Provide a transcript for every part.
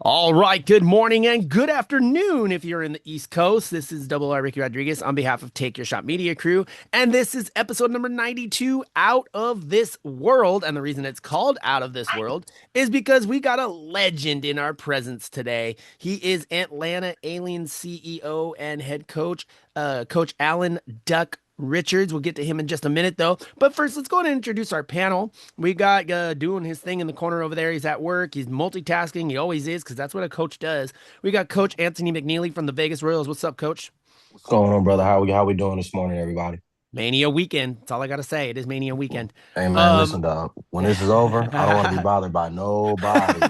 All right, good morning and good afternoon if you're in the East Coast. This is Double R Ricky Rodriguez on behalf of Take Your Shot Media Crew, and this is episode number 92, Out of This World. And the reason it's called Out of This World is because we got a legend in our presence today. He is Atlanta Aliens CEO and head coach, Coach Alan Duck Richards. We'll get to him in just a minute, though. But first, let's go ahead and introduce our panel. We got doing his thing in the corner over there. He's at work. He's multitasking. He always is because that's what a coach does. We got Coach Anthony McNeely from the Vegas Royals. What's up, Coach? What's going on, brother? How we doing this morning, everybody? Mania weekend. That's all I got to say. It is Mania weekend. Hey man, Um, listen, dog. When this is over, I don't want to be bothered by nobody.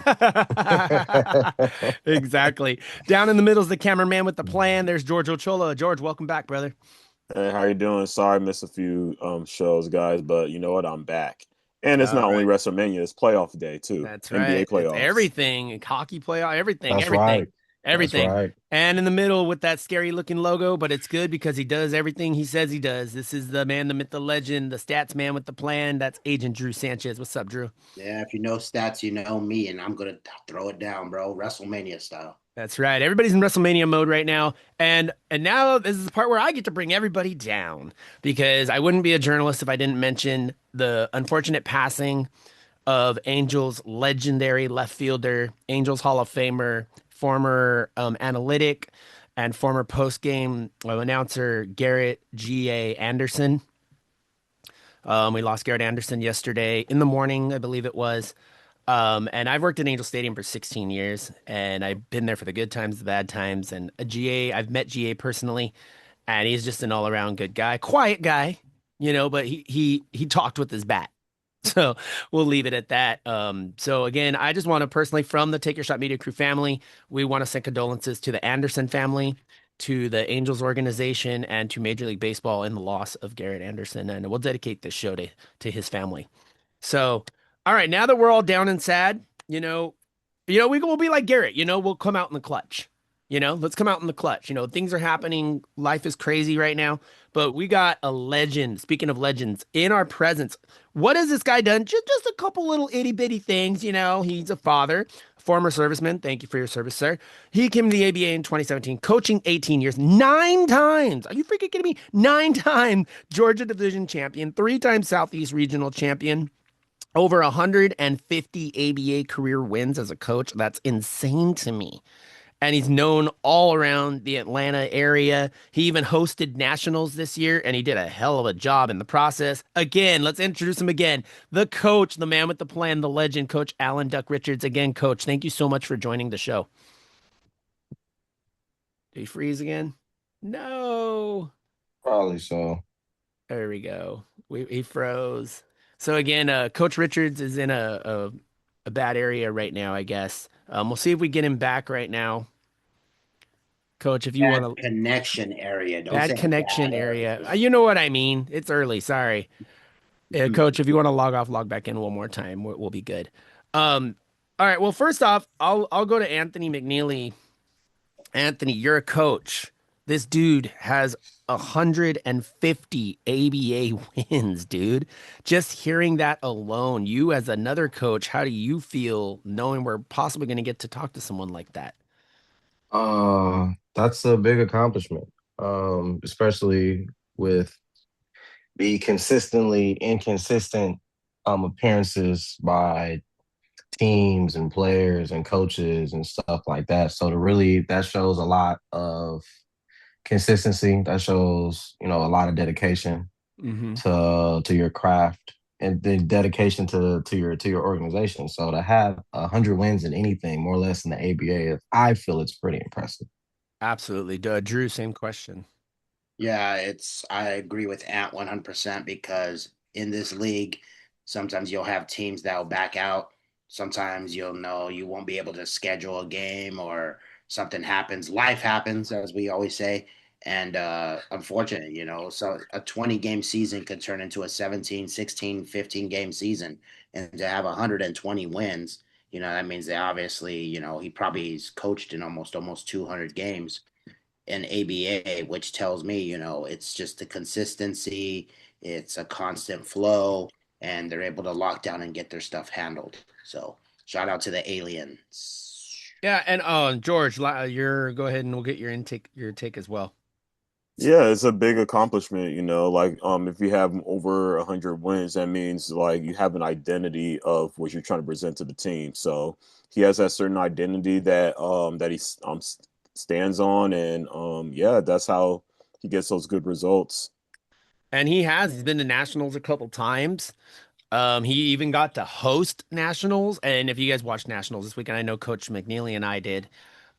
exactly. Down in the middle is the cameraman with the plan. There's George Ochoa. George, welcome back, brother. Hey, how you doing? Sorry, I missed a few shows, guys, but you know what? I'm back. And it's All not only right. WrestleMania, it's playoff day too. That's NBA right. It's playoffs. everything. Hockey playoff, everything, That's everything, right. That's everything. right. And in the middle with that scary looking logo, but it's good because he does everything he says he does. This is the man, the myth, the legend, the stats man with the plan. That's Agent Drew Sanchez. What's up, Drew? Yeah, if you know stats, you know me, and I'm gonna throw it down, bro. WrestleMania style. That's right. Everybody's in WrestleMania mode right now. And now this is the part where I get to bring everybody down because I wouldn't be a journalist if I didn't mention the unfortunate passing of Angels legendary left fielder, Angels Hall of Famer, former analytic and former post-game announcer Garrett G.A. Anderson. We lost Garrett Anderson yesterday in the morning, I believe it was. And I've worked at Angel Stadium for 16 years, and I've been there for the good times, the bad times. And a GA, I've met GA personally, and he's just an all-around good guy, quiet guy, but he talked with his bat. So we'll leave it at that. So again, I just want to personally, from the Take Your Shot Media Crew family, we want to send condolences to the Anderson family, to the Angels organization, and to Major League Baseball in the loss of Garrett Anderson. And we'll dedicate this show to his family. So, all right, now that we're all down and sad, we will be like Garrett. We'll come out in the clutch. Let's come out in the clutch. Things are happening. Life is crazy right now, but we got a legend. Speaking of legends, in our presence, what has this guy done? Just a couple little itty bitty things. He's a father, former serviceman. Thank you for your service, sir. He came to the ABA in 2017, coaching 18 years, 9 times. Are you freaking kidding me? 9 time Georgia Division champion, 3 time Southeast Regional champion, over 150 ABA career wins as a coach. That's insane to me. And he's known all around the Atlanta area. He even hosted nationals this year, and he did a hell of a job in the process. Again, let's introduce him again. The coach, the man with the plan, the legend, Coach Alan Duck Richards. Again, Coach, thank you so much for joining the show. Did he freeze again? No. Probably so. There we go. He froze. So again, Coach Richards is in a bad area right now, I guess. We'll see if we get him back right now. Coach, if you want Bad to, connection area. Don't bad say connection bad area. area. You know what I mean. It's early. Sorry. Mhm. Coach, if you want to log off, log back in one more time. We'll be good. All right. Well, first off, I'll go to Anthony McNeely. Anthony, you're a coach. This dude has 150 ABA wins, dude. Just hearing that alone, you as another coach, how do you feel knowing we're possibly going to get to talk to someone like that? That's a big accomplishment. Especially with the consistently inconsistent appearances by teams and players and coaches and stuff like that. So to really that shows a lot of consistency. That shows, a lot of dedication Hmm. to your craft and the dedication to your organization. So to have 100 wins in anything, more or less in the ABA, I feel it's pretty impressive. Absolutely. Drew, same question. Yeah, I agree with Ant 100% because in this league, sometimes you'll have teams that'll back out. Sometimes you'll know you won't be able to schedule a game or something happens. Life happens, as we always say. And unfortunate, so a 20 game season could turn into a 17, 16, 15 game season. And to have 120 wins, that means that obviously, he probably coached in almost 200 games in ABA, which tells me, it's just the consistency, it's a constant flow, and they're able to lock down and get their stuff handled. So shout out to the aliens. Yeah, and George, you're go ahead and we'll get your take as well. Yeah, it's a big accomplishment, you know. Like, if you have over 100 wins, that means like you have an identity of what you're trying to present to the team. So he has that certain identity that he stands on, and yeah, that's how he gets those good results. And he's been to nationals a couple times. He even got to host nationals. And if you guys watched nationals this weekend, I know Coach McNeely and I did.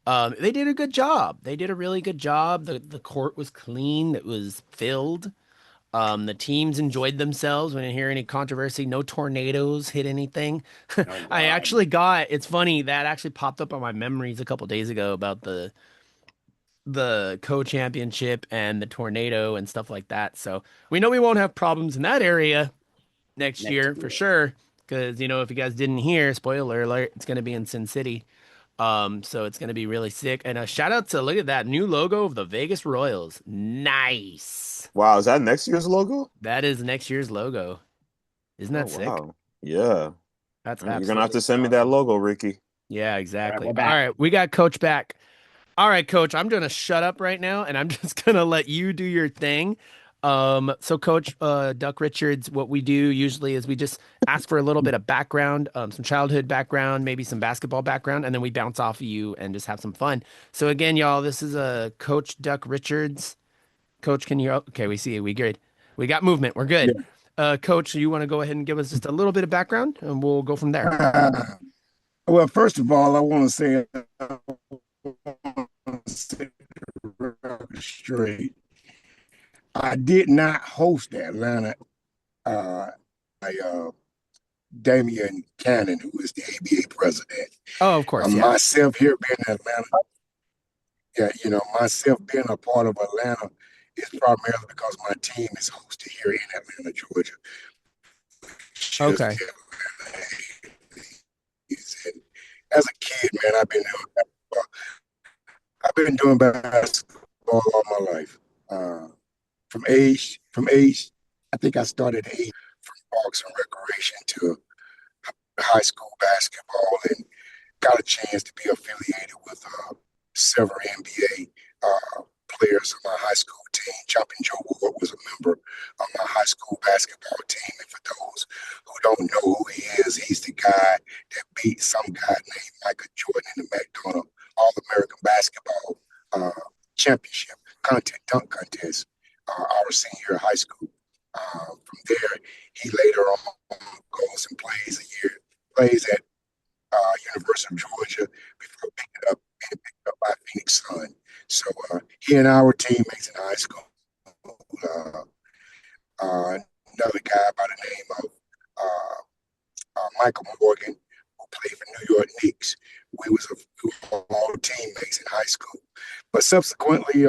They did a good job. They did a really good job. The court was clean. It was filled. The teams enjoyed themselves. We didn't hear any controversy. No tornadoes hit anything. Oh I wow. actually got, it's funny, that actually popped up on my memories a couple days ago about the co-championship and the tornado and stuff like that. So we know we won't have problems in that area next Next year for year. sure. Because, if you guys didn't hear, spoiler alert, it's going to be in Sin City. So it's going to be really sick. And a shout out to look at that new logo of the Vegas Royals. Nice. Wow, is that next year's logo? That is next year's logo. Isn't Oh that sick? wow, yeah. That's You're gonna have absolutely to send me that awesome. logo, Ricky. Yeah, All right, exactly. we're All back. right, we got Coach back. All right, Coach, I'm gonna shut up right now and I'm just gonna let you do your thing. So Coach Duck Richards, what we do usually is we just ask for a little bit of background, some childhood background, maybe some basketball background, and then we bounce off of you and just have some fun. So again, y'all, this is Coach Duck Richards. Coach, can you? Okay, we see you. We good. We got movement. We're good. Yeah. Coach, you want to go ahead and give us just a little bit of background, and we'll go from there. Well, first of all, I want to say, I want to set the record straight. I did not host Atlanta. Uh, I, Damian Cannon, who is the ABA president. Oh, of course, yeah. Myself here being in Atlanta, yeah, myself being a part of Atlanta is primarily because my team is hosted here in Atlanta, Georgia. Just Okay. the Atlanta A's. And as a kid, man, I've been doing basketball all my life. Uh, from age, I think I started at age from Parks and Recreation to high school basketball, and got a chance to be affiliated with several NBA players of my high school team. Chopping Joe Ward was a member of my high school basketball team. And for those who don't know who he is, he's the guy that beat some guy named Michael Jordan in the McDonald All American Basketball Championship dunk contest our senior year of high school. From there, he later on goes and plays at University of Georgia before being picked up by Phoenix Sun. So he and our teammates in high school. Uh, Another guy by the name of Michael Morgan, who played for New York Knicks. We were all teammates in high school. But subsequently,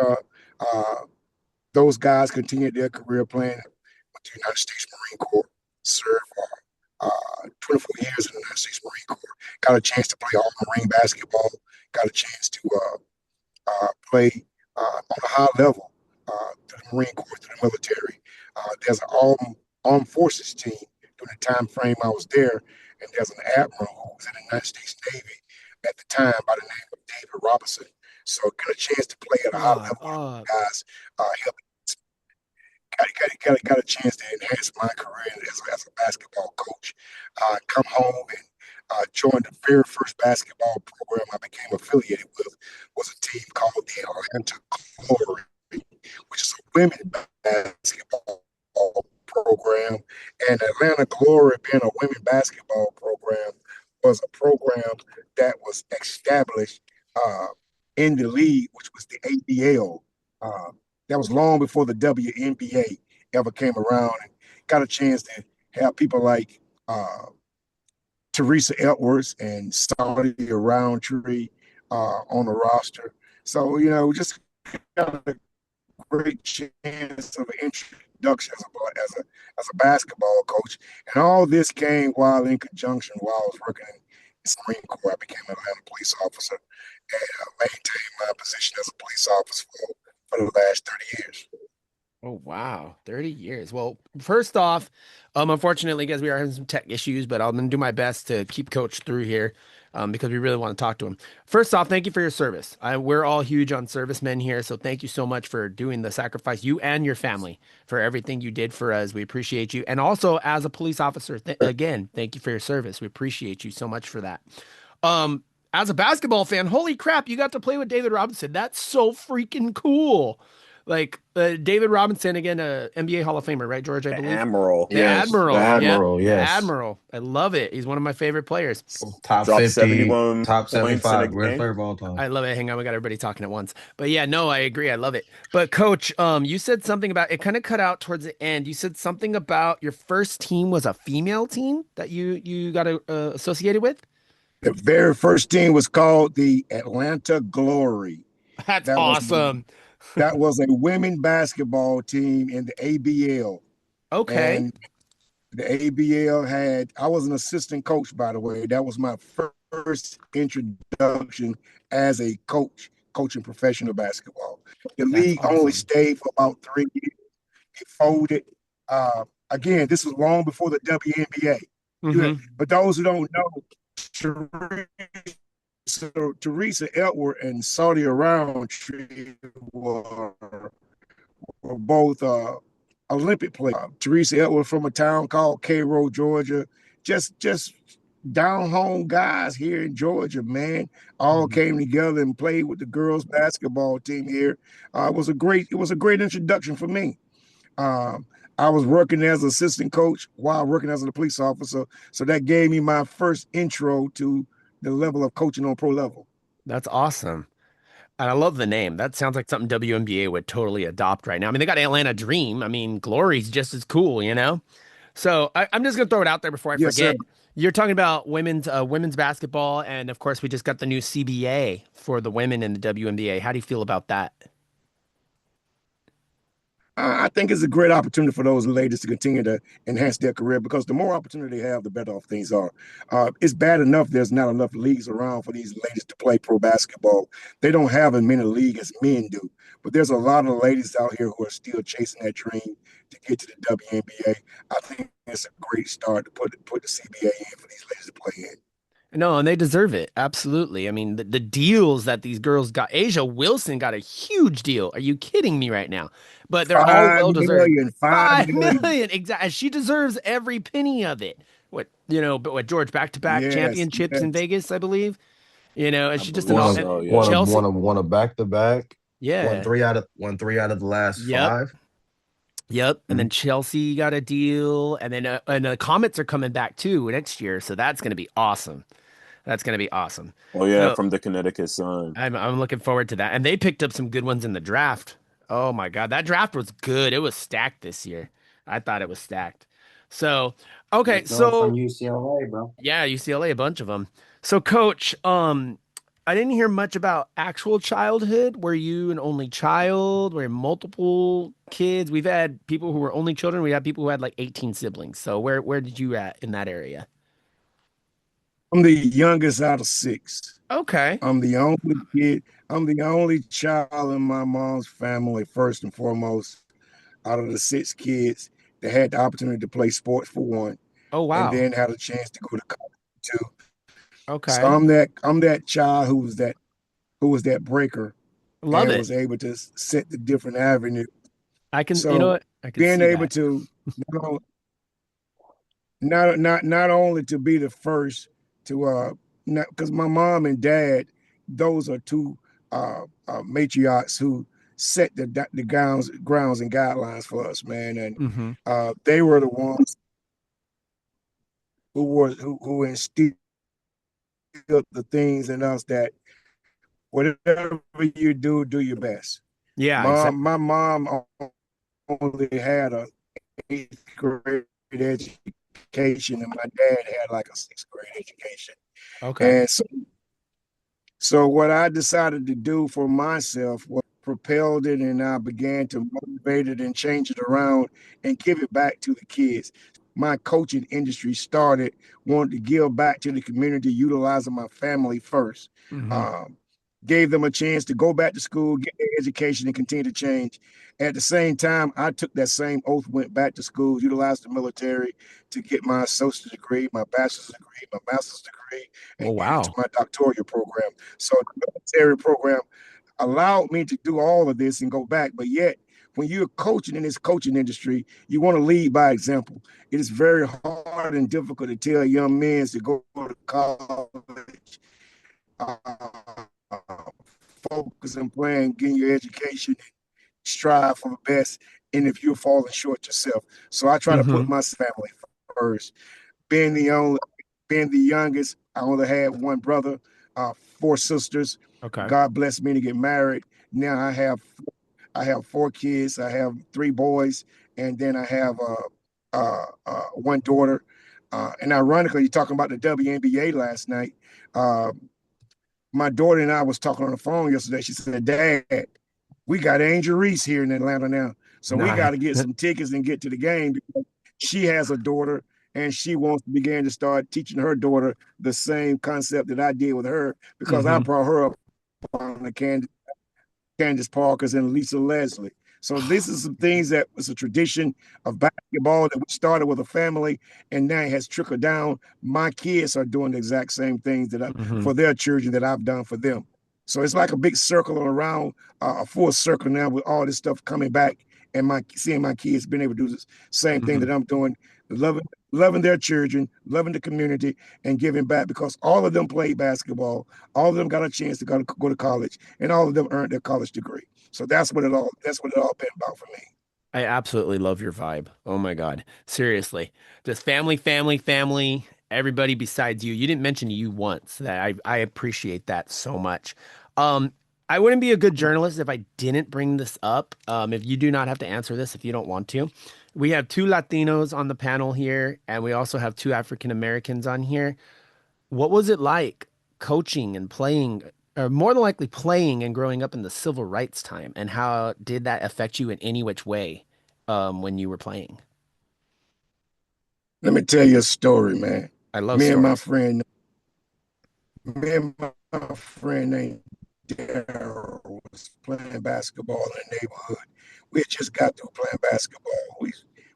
those guys continued their career playing with the United States Marine Corps, served for 24 years in the United States Marine Corps. Got a chance to play all Marine basketball. Got a chance to play on a high level through the Marine Corps, through the military. There's an armed forces team during the time frame I was there, and there's an admiral who was in the United States Navy at the time by the name of David Robinson. So got a chance to play at a high level. Guys helped got a chance to enhance my career as a basketball coach. Come home and joined the very first basketball program I became affiliated with was a team called the Atlanta Glory, which is a women's basketball program. And Atlanta Glory, being a women basketball program, was a program that was established uh, in the league, which was the ABL. Uh, that was long before the WNBA ever came around, and got a chance to have people like Teresa Edwards and Saudi Roundtree on the roster. So, just got a great chance of an introduction as a basketball coach. And all this came while in conjunction while I was working in the Marine Corps. I became an Atlanta police officer and maintained my position as a police officer for the last 30 years. Oh, wow. 30 years. Well, first off, unfortunately, guys, we are having some tech issues, but I'm going to do my best to keep Coach through here. because we really want to talk to him. First off, thank you for your service. We're all huge on servicemen here, so thank you so much for doing the sacrifice, you and your family, for everything you did for us. We appreciate you. And also, as a police officer, again, thank you for your service. We appreciate you so much for that. As a basketball fan, holy crap, you got to play with David Robinson. That's so freaking cool. Like David Robinson, again, NBA Hall of Famer, right, George? I The believe. Admiral The Yes, the Admiral. Yep. Admiral. The Yes, Admiral. I love it. He's one of my favorite players. top dropped 50, 71 top points in a 75, greatest game. player of all time. I love it. Hang on, we got everybody talking at once. But yeah, no, I agree. I love it. But coach, you said something about it kind of cut out towards the end. You said something about your first team was a female team that you got associated with. The very first team was called the Atlanta Glory. That's That was awesome. that was a women basketball team in the ABL. Okay. And the ABL had, I was an assistant coach, by the way. That was my first introduction as a coach, coaching professional basketball. The That's league only awesome. stayed stayed for about 3 years. It folded. Again, this was long before the WNBA. Mm-hmm. But those who don't know, Teresa Edward and Saudi Roundtree were both Olympic players. Teresa Edward from a town called Cairo, Georgia. Just down home guys here in Georgia, man, all Mm-hmm. came together and played with the girls basketball team here. It was a great introduction for me. Um, I was working as assistant coach while working as a police officer, so that gave me my first intro to the level of coaching on pro level. That's awesome. And I love the name. That sounds like something WNBA would totally adopt right now. I mean, they got Atlanta Dream. I mean, Glory's just as cool, you know? So I'm just gonna throw it out there before I Yes, sir. forget. You're talking about women's basketball, and of course, we just got the new CBA for the women in the WNBA. How do you feel about that? I think it's a great opportunity for those ladies to continue to enhance their career because the more opportunity they have, the better off things are. It's bad enough there's not enough leagues around for these ladies to play pro basketball. They don't have as many leagues as men do, but there's a lot of ladies out here who are still chasing that dream to get to the WNBA. I think it's a great start to put the CBA in for these ladies to play in. No, and they deserve it. Absolutely. I mean, the deals that these girls got, Asia Wilson got a huge deal. Are you kidding me right now? But they're all Five well deserved. million, 5 million. 5 million, exactly. She deserves every penny of it. But what George back-to-back Yes, championships in yes. Vegas, I believe. And I she just an believe all One of so, yeah. one of Chelsea. one of back to back. Yeah. Won three out of the last Yep. five. Yep. And Mhm. then Chelsea got a deal, and then and the Comets are coming back too next year, so that's going to be awesome. That's going to be awesome. Oh yeah, So from the Connecticut Sun. I'm looking forward to that. And they picked up some good ones in the draft. Oh my God, that draft was good. It was stacked this year. I thought it was stacked. So, okay, There's no one from so UCLA, bro. yeah, UCLA, a bunch of them. So, coach, I didn't hear much about actual childhood. Were you an only child? Were you multiple kids? We've had people who were only children. We had people who had like 18 siblings. So, where did you at in that area? I'm the youngest out of six. Okay. I'm the only kid. I'm the only child in my mom's family, first and foremost, out of the six kids that had the opportunity to play sports for one, Oh and wow. then had a chance to go to college too. So Okay. I'm that child who was that breaker Love and it. was able to set the different avenue. I can, you know So what? I can being see able that. to not on- not only to be the first to not because my mom and dad, those are two matriarchs who set the grounds and guidelines for us, man, and Hmm. they were the ones who instilled the things in us that whatever you do, do your best. Yeah, My mom only had a eighth grade education, and my dad had like a sixth grade education. okay. And so what I decided to do for myself was propelled it, and I began to motivate it and change it around and give it back to the kids. My coaching industry started wanting to give back to the community, utilizing my family first. Hmm. Um, Gave them a chance to go back to school, get their education, and continue to change. At the same time, I took that same oath, went back to school, utilized the military to get my associate's degree, my bachelor's degree, my master's degree, degree Oh, and get into wow. my doctoral program. So the military program allowed me to do all of this and go back. But yet, when you're coaching in this coaching industry, you want to lead by example. It is very hard and difficult to tell young men to go to college, uh, focus on playing, getting your education, strive for the best. And if you're falling short yourself, so I try to Mm-hmm. put my family first. Being the only, being the youngest, I only had one brother, four sisters. Okay. God blessed me to get married. Now I have four kids. I have three boys, and then I have one daughter. And ironically, you're talking about the WNBA last night. Uh, my daughter and I was talking on the phone yesterday. She said, "Dad, we got Angel Reese here in Atlanta now, so we got Nice. to get some tickets and get to the game because she has a daughter." And she wants to begin to start teaching her daughter the same concept that I did with her because I Mm-hmm. brought her up on the Candace Parkers and Lisa Leslie. So this is some things that was a tradition of basketball that we started with a family, and now it has trickled down. My kids are doing the exact same things that I Mm-hmm. for their children that I've done for them. So it's like a big circle around a full circle now with all this stuff coming back, and my seeing my kids being able to do the same thing Mm-hmm. that I'm doing, loving their children, loving the community, and giving back because all of them played basketball. All of them got a chance to go to college, and all of them earned their college degree. So that's what it all been about for me. I absolutely love your vibe. Oh my God. Seriously. Just family, family, family, everybody besides you. You didn't mention you once. That I appreciate that so much. Um, I wouldn't be a good journalist if I didn't bring this up. If you do not have to answer this if you don't want to. We have two Latinos on the panel here, and we also have two African Americans on here. What was it like coaching and playing, or more than likely playing and growing up in the civil rights time? And how did that affect you in any which way when you were playing? Let me tell you a story, man. I love Me and my stories. friend, me and my friend named Daryl was playing basketball in the neighborhood. We had just got through playing basketball.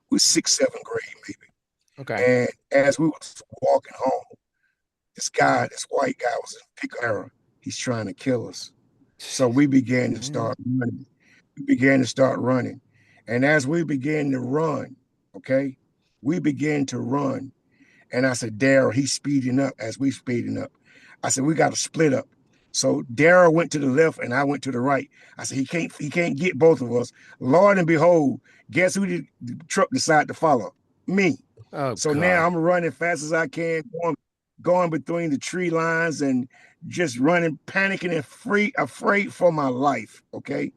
We sixth, seventh grade maybe. Okay. And as we was walking home, this white guy was in Pico. He's trying to kill us. So we began to Man. start running. We began to start running. And as we began to run, okay, we began to run. And I said, Daryl, he's speeding up as we speeding up. I said, we got to split up. So Daryl went to the left and I went to the right. I said, he can't get both of us. Lord and behold, guess who the truck decided to follow? Me. Oh So now God. I'm running fast as I can, going between the tree lines and just running, panicking and afraid for my life. Okay.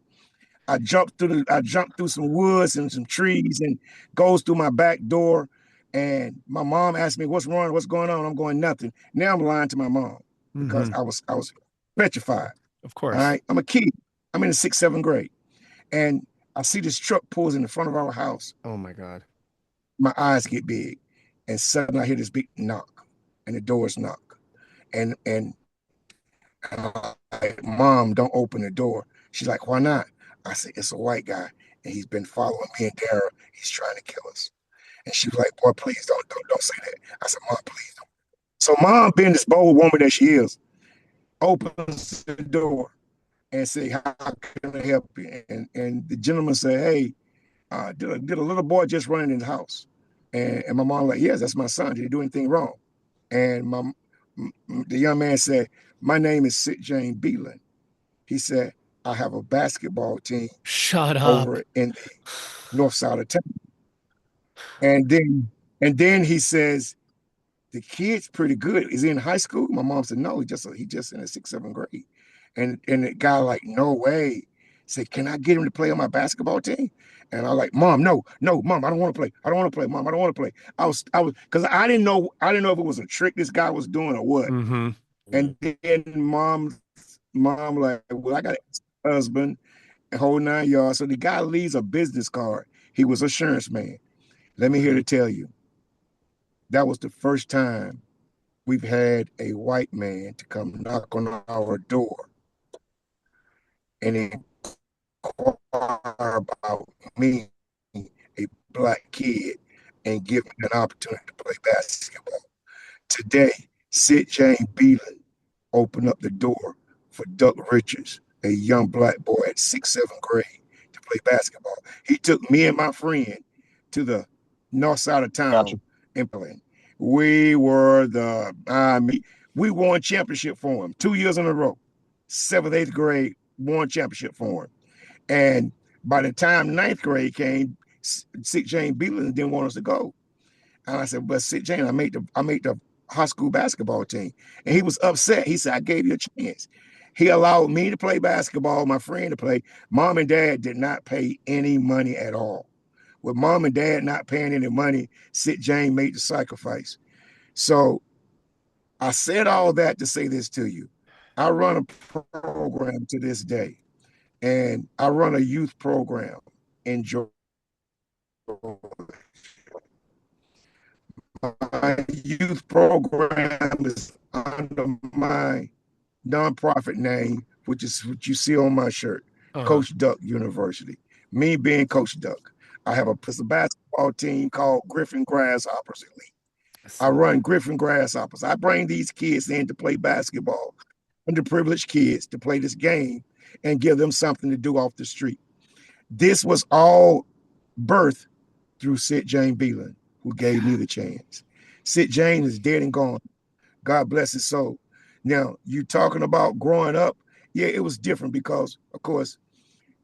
I jumped through some woods and some trees and goes through my back door. And my mom asked me, "What's wrong? What's going on?" I'm going, "Nothing." Now I'm lying to my mom because Hmm. I was petrified. Of All course. right. I'm a kid. I'm in the sixth, seventh grade. And I see this truck pulls in the front of our house. Oh my God. My eyes get big. And suddenly I hear this big knock. And the doors knock. And like, Mom, don't open the door. She's like, "Why not?" I said, "It's a white guy, and he's been following me and Dara. He's trying to kill us." And she was like, "Boy, please don't say that." I said, "Mom, please don't." So Mom, being this bold woman that she is, opens the door and say, "How can I help you?" And the gentleman said, "Hey, did a little boy just run in the house?" And my mom like, "Yes, that's my son. Did he do anything wrong?" And the young man said, "My name is Sid Jane Beelan." He said, "I have a basketball team Shut up. over in the north side of town." And then he says, "The kid's pretty good. Is he in high school?" My mom said, "No, he just in the sixth, seventh grade." And the guy like, "No way." Said, "Can I get him to play on my basketball team?" And I like, "Mom, no, no, Mom, I don't want to play. I don't want to play, Mom. I don't want to play." I was because I didn't know if it was a trick this guy was doing or what. Hmm. And then mom like, "Well, I got a husband and whole 9 yards." So the guy leaves a business card. He was an insurance man. Let me here Hmm. to tell you, that was the first time we've had a white man to come knock on our door and inquire about me, a black kid, and give me an opportunity to play basketball. Today, Sid James Beelan opened up the door for Duck Richards, a young black boy at 6th, 7th grade, to play basketball. He took me and my friend to the north side of Gotcha. town and playing. We were we won championship for him 2 years in a row. 7th, 8th grade, won championship for him. And by the time 9th grade came, Sid James Beelan didn't want us to go. And I said, but Sid James, I made the high school basketball team. And he was upset. He said, I gave you a chance. He allowed me to play basketball, my friend to play. Mom and dad did not pay any money at all. With mom and dad not paying any money, Sid James made the sacrifice. So I said all that to say this to you. I run a program to this day, and I run a youth program in Georgia. My youth program is under my nonprofit name, which is what you see on my shirt, Coach Duck University. Me being Coach Duck. I have a basketball team called Griffin Grasshoppers Elite. I run Griffin Grasshoppers. I bring these kids in to play basketball, underprivileged kids to play this game and give them something to do off the street. This was all birthed through Sid James Beelan, who gave me the chance. Sid James is dead and gone. God bless his soul. Now, you talking about growing up, yeah, it was different because, of course,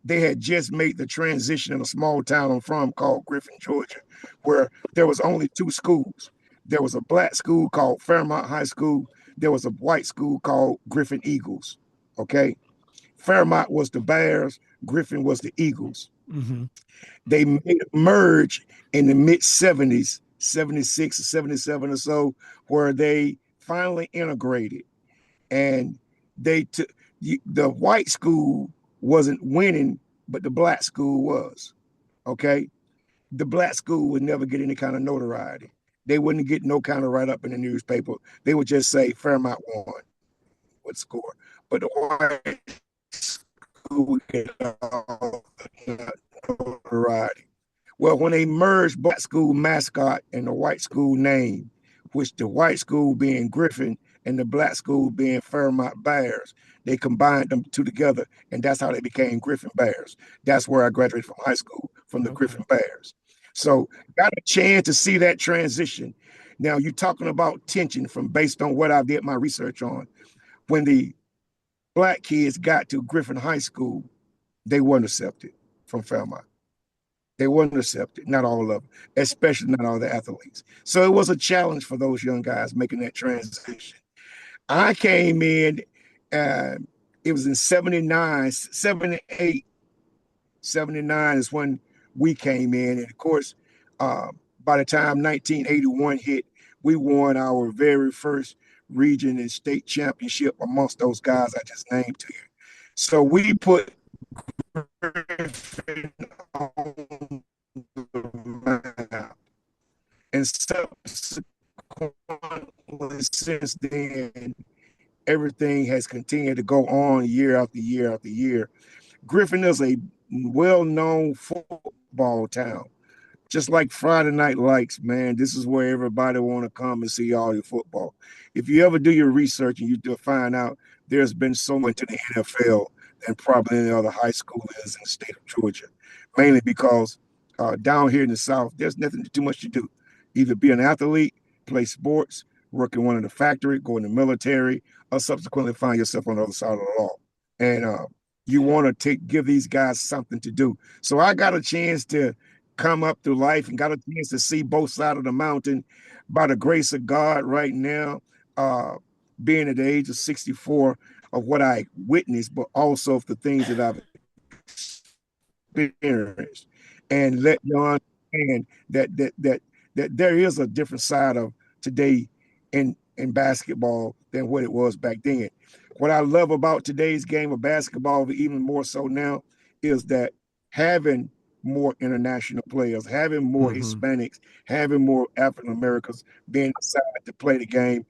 they had just made the transition in a small town I'm from called Griffin, Georgia, where there was only 2 schools. There was a black school called Fairmont High School. There was a white school called Griffin Eagles, okay? Fairmont was the Bears. Griffin was the Eagles. Mm-hmm. They made a merge in the mid-70s, 76 or 77 or so, where they finally integrated. And they took the white school wasn't winning, but the black school was. Okay. The black school would never get any kind of notoriety. They wouldn't get no kind of write-up in the newspaper. They would just say Fairmont won, would score. But the white school would get all the notoriety. Well, when they merged black school mascot and the white school name, which the white school being Griffin and the black school being Fairmont Bears, they combined them two together, and that's how they became Griffin Bears. That's where I graduated from high school, from the Griffin Bears. So got a chance to see that transition. Now you're talking about tension from based on what I did my research on. When the black kids got to Griffin High School, they weren't accepted from Fairmont. They weren't accepted, not all of them, especially not all the athletes. So it was a challenge for those young guys making that transition. I came in, it was in 79, 78, 79 is when we came in. And of course, by the time 1981 hit, we won our very first region and state championship amongst those guys I just named to you. So we put Griffin on the map. And subsequently, since then, everything has continued to go on year after year after year. Griffin is a well-known football town. Just like Friday Night Lights, man, this is where everybody want to come and see all your football. If you ever do your research and you find out there's been so much in the NFL than probably any other high school is in the state of Georgia, mainly because down here in the South, there's nothing too much to do. Either be an athlete, play sports, work in one of the factory, go in the military, or subsequently find yourself on the other side of the law. And you want to give these guys something to do. So I got a chance to come up through life and got a chance to see both sides of the mountain by the grace of God right now, being at the age of 64 of what I witnessed, but also of the things that I've experienced. And let you understand that there is a different side of today in basketball than what it was back then. What I love about today's game of basketball, even more so now, is that having more international players, having more Hispanics, having more African Americans being decided to play the game.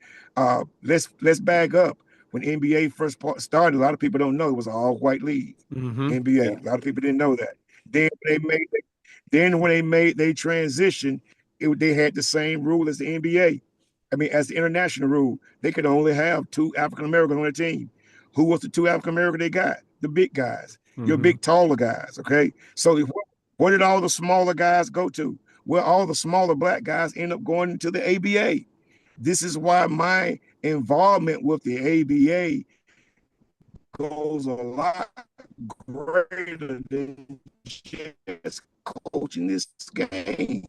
Let's back up. When NBA first started, a lot of people don't know it was an all-white league. NBA. A lot of people didn't know that. Then when they made their transition, they had the same rule as the NBA. I mean, as the international rule, they could only have 2 African Americans on their team. Who was the 2 African American they got? The big guys, your Mm-hmm. big taller guys. Okay, so where did all the smaller guys go to? Well, all the smaller black guys end up going into the ABA. This is why my involvement with the ABA goes a lot greater than just coaching this game.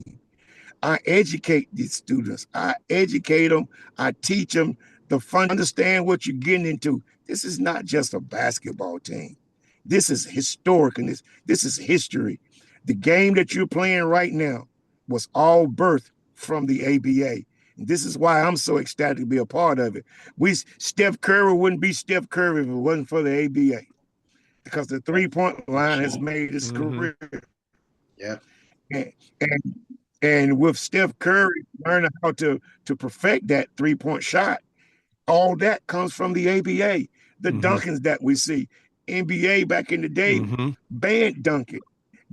I educate these students. I educate them. I teach them to understand what you're getting into. This is not just a basketball team. This is historic, and this is history. The game that you're playing right now was all birthed from the ABA. And this is why I'm so ecstatic to be a part of it. Steph Curry wouldn't be Steph Curry if it wasn't for the ABA, because the 3-point line has made his career. Yeah. And with Steph Curry learning how to perfect that 3-point shot, all that comes from the ABA. The Dunkins that we see. NBA back in the day banned dunking.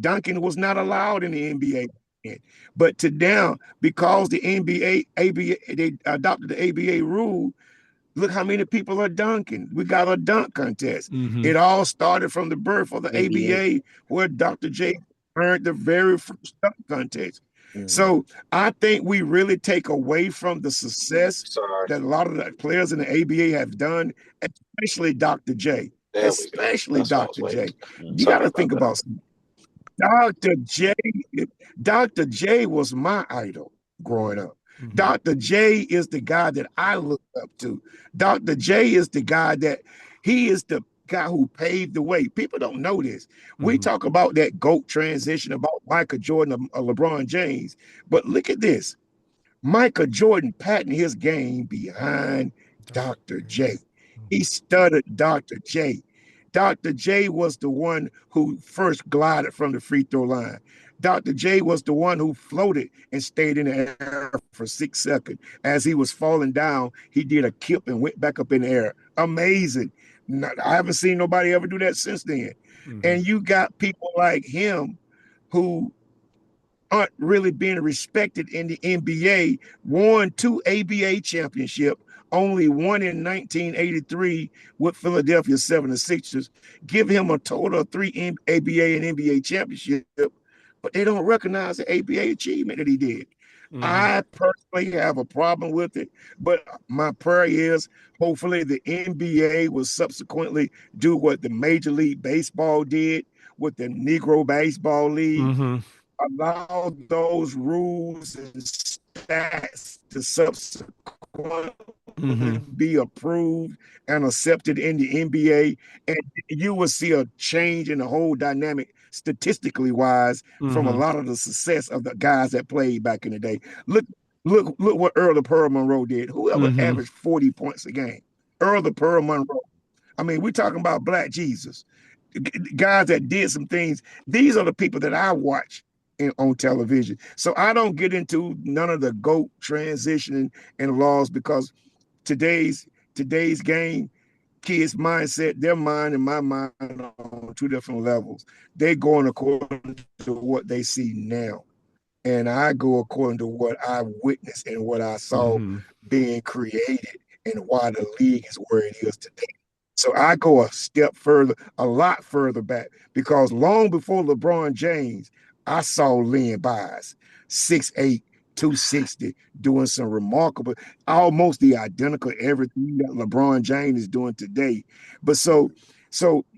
Dunking was not allowed in the NBA. But to now, because the ABA, they adopted the ABA rule, look how many people are dunking. We got a dunk contest. It all started from the birth of the ABA, where Dr. J earned the very first dunk contest. So I think we really take away from the success that a lot of the players in the ABA have done, especially Dr. J. Especially Dr. J. You got to think about something. Dr. J was my idol growing up. Dr. J is the guy that I look up to. Dr. J is the guy he is the guy who paved the way. People don't know this. We talk about that GOAT transition about Michael Jordan or LeBron James, but look at this. Michael Jordan patented his game behind Dr. J. He studied Dr. J. Dr. J was the one who first glided from the free throw line. Dr. J was the one who floated and stayed in the air for 6 seconds. As he was falling down, he did a kip and went back up in the air. Amazing. I haven't seen nobody ever do that since then. And you got people like him who aren't really being respected in the NBA, won 2 ABA championships, only one in 1983 with Philadelphia 76ers, give him a total of 3 ABA and NBA championships, but they don't recognize the ABA achievement that he did. I personally have a problem with it, but my prayer is hopefully the NBA will subsequently do what the Major League Baseball did with the Negro Baseball League, allow those rules and stats to subsequently be approved and accepted in the NBA, and you will see a change in the whole dynamic statistically wise from a lot of the success of the guys that played back in the day. Look what Earl the Pearl Monroe did. Whoever averaged 40 points a game? Earl the Pearl Monroe. I mean, we're talking about Black Jesus. Guys that did some things. These are the people that I watch on television. So I don't get into none of the GOAT transitioning and laws, because today's game, kids' mindset, their mind and my mind are on 2 different levels. They're going according to what they see now. And I go according to what I witnessed and what I saw being created and why the league is where it is today. So I go a step further, a lot further back, because long before LeBron James, I saw Len Bias, 6'8", 260, doing some remarkable, almost the identical everything that LeBron James is doing today. But so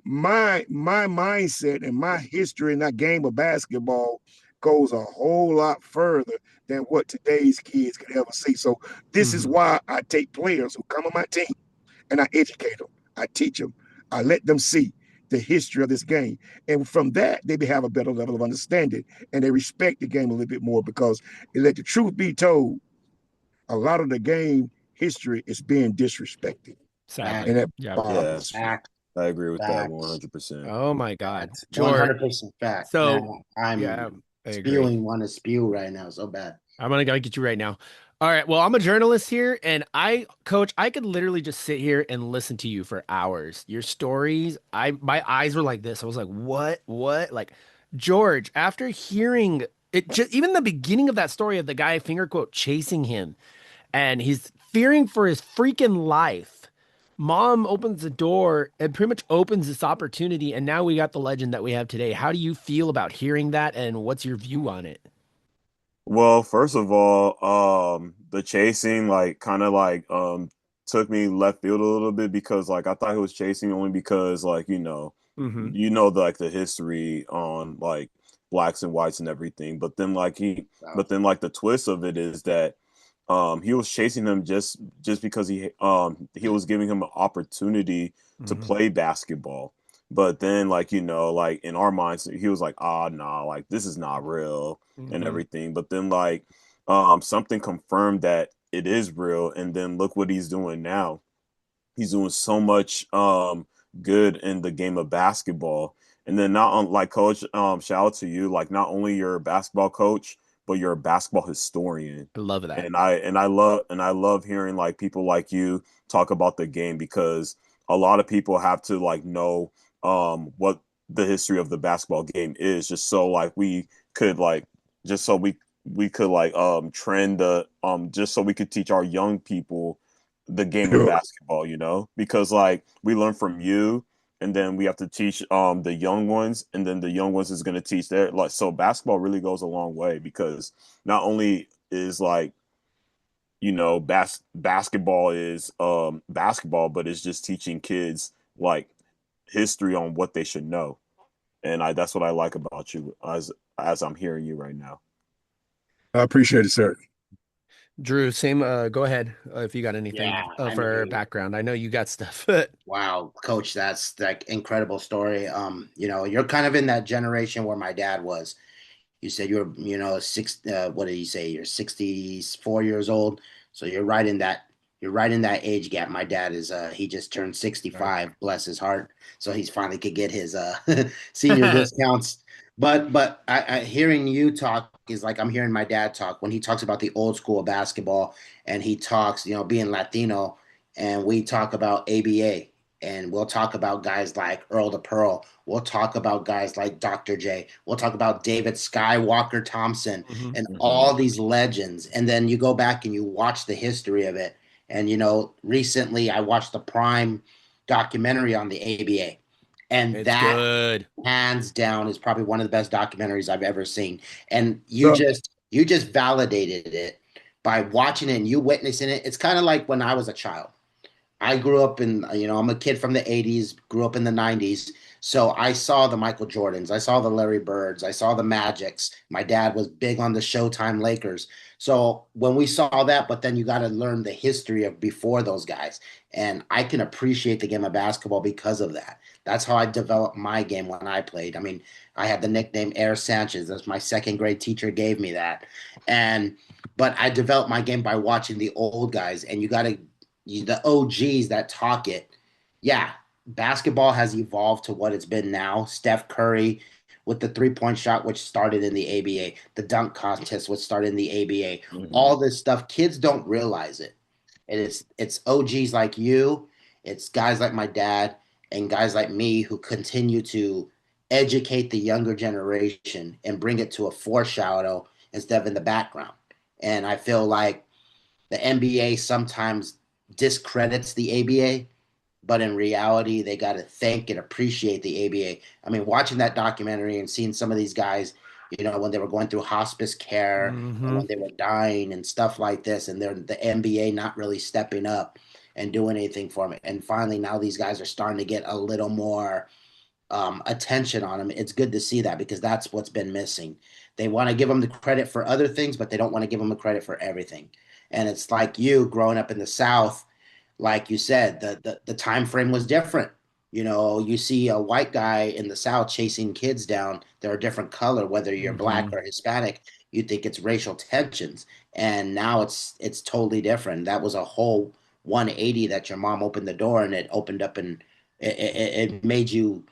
my mindset and my history in that game of basketball goes a whole lot further than what today's kids could ever see. So this is why I take players who come on my team and I educate them, I teach them, I let them see the history of this game. And from that, they have a better level of understanding and they respect the game a little bit more, because let the truth be told, a lot of the game history is being disrespected. Sadly. And that bothers me. I agree with that 100%. Oh my God. George. 100% fact. So Man, I'm spewing, want to spew right now so bad. I'm going to get you right now. All right. Well, I'm a journalist here, and Coach, I could literally just sit here and listen to you for hours. Your stories, my eyes were like this. I was like, what? Like, George, after hearing it, just even the beginning of that story of the guy finger quote chasing him, and he's fearing for his freaking life. Mom opens the door and pretty much opens this opportunity, and now we got the legend that we have today. How do you feel about hearing that, and what's your view on it? Well, first of all, the chasing like kind of like took me left field a little bit because like I thought he was chasing only because like Hmm. like the history on like blacks and whites and everything, So, but then like the twist of it is that he was chasing him just because he was giving him an opportunity to Hmm. play basketball. But then like like in our minds he was like, ah, nah, like this is not real and Hmm. everything. But then like something confirmed that it is real, and then look what he's doing now. He's doing so much good in the game of basketball. And then not on like coach, shout out to you. Like not only you're a basketball coach, but you're a basketball historian. I love that. And I love hearing like people like you talk about the game because a lot of people have to like know what the history of the basketball game is just so like we could like just so we could like trend the just so we could teach our young people the game of Sure. basketball, because like we learn from you and then we have to teach the young ones and then the young ones is going to teach their like so basketball really goes a long way because not only is like basketball is basketball but it's just teaching kids like history on what they should know. And I that's what I like about you as I'm hearing you right now. I appreciate it, sir. Drew, same. Go ahead if you got yeah, anything I for mean, background. I know you got stuff. wow, coach, that's like incredible story. You're kind of in that generation where my dad was. You said you're, what did he say? You're 64 years old. So you're right in that age gap. My dad is, he just turned Right. 65, bless his heart. So he's finally could get his, senior discounts. But hearing you talk is like I'm hearing my dad talk when he talks about the old school of basketball and he talks, being Latino, and we talk about ABA, and we'll talk about guys like Earl the Pearl. We'll talk about guys like Dr. J. We'll talk about David Skywalker Thompson Hmm. and Hmm. all these legends. And then you go back and you watch the history of it. And recently I watched the Prime documentary on the ABA, and It's that good. hands down is probably one of the best documentaries I've ever seen. And So, you just validated it by watching it and you witnessing it. It's kind of like when I was a child. I grew up in, I'm a kid from the 80s, grew up in the 90s. So I saw the Michael Jordans, I saw the Larry Birds, I saw the Magics. My dad was big on the Showtime Lakers. So when we saw that, but then you got to learn the history of before those guys. And I can appreciate the game of basketball because of that. That's how I developed my game when I played. I mean, I had the nickname Air Sanchez. That's my second grade teacher gave me that. And but I developed my game by watching the old guys, and the OGs that talk it. Yeah, basketball has evolved to what it's been now. Steph Curry with the 3-point shot, which started in the ABA, the dunk contest, which started in the ABA. Hmm. All this stuff, kids don't realize it. And it's OGs like you, it's guys like my dad, and guys like me who continue to educate the younger generation and bring it to a foreshadow instead of in the background. And I feel like the NBA sometimes discredits the ABA, but in reality, they got to thank and appreciate the ABA. I mean, watching that documentary and seeing some of these guys, when they were going through hospice care and Hmm. when they were dying and stuff like this, and they're the NBA not really stepping up and doing anything for them. And finally, now these guys are starting to get a little more attention on them. It's good to see that because that's what's been missing. They want to give them the credit for other things, but they don't want to give them the credit for everything. And it's like you growing up in the South, like you said, the time frame was different. You see a white guy in the South chasing kids down. They're a different color, whether you're black Hmm. or Hispanic. You think it's racial tensions, and now it's totally different. That was a whole 180 that your mom opened the door and it opened up and it made you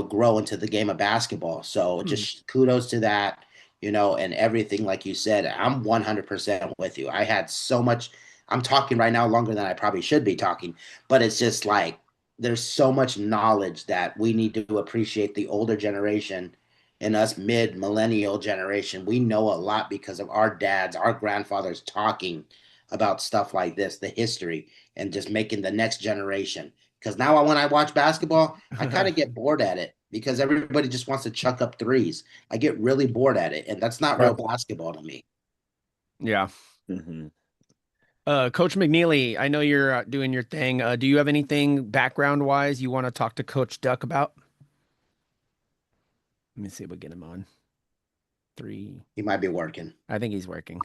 grow into the game of basketball. So just kudos to that, and everything like you said. I'm 100% with you. I had so much. I'm talking right now longer than I probably should be talking, but it's just like there's so much knowledge that we need to appreciate the older generation and us mid millennial generation. We know a lot because of our dads, our grandfathers talking about stuff like this, the history, and just making the next generation. Because now when I watch basketball, I kind of get bored at it because everybody just wants to chuck up threes. I get really bored at it, and that's not real basketball to me. Yeah. Mm-hmm. Coach McNeely, I know you're doing your thing. Do you have anything background wise you want to talk to Coach Duck about? Let me see if we get him on. 3. He might be working. I think he's working.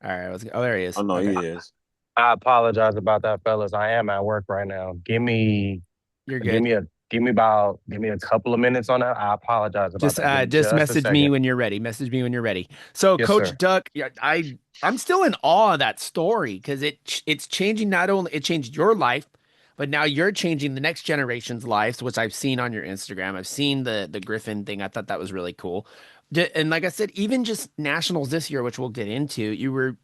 All right. Oh, there he is. Oh no, Okay. he is. I apologize about that, fellas. I am at work right now. Give me You're good. give me a couple of minutes on that. I apologize about that. Just a message me second. when you're ready. Message me when you're ready. So, Yes, Coach sir. Duck, yeah, I'm still in awe of that story because it's changing. Not only it changed your life, but now you're changing the next generation's lives, which I've seen on your Instagram. I've seen the Griffin thing. I thought that was really cool. And like I said, even just nationals this year, which we'll get into, you were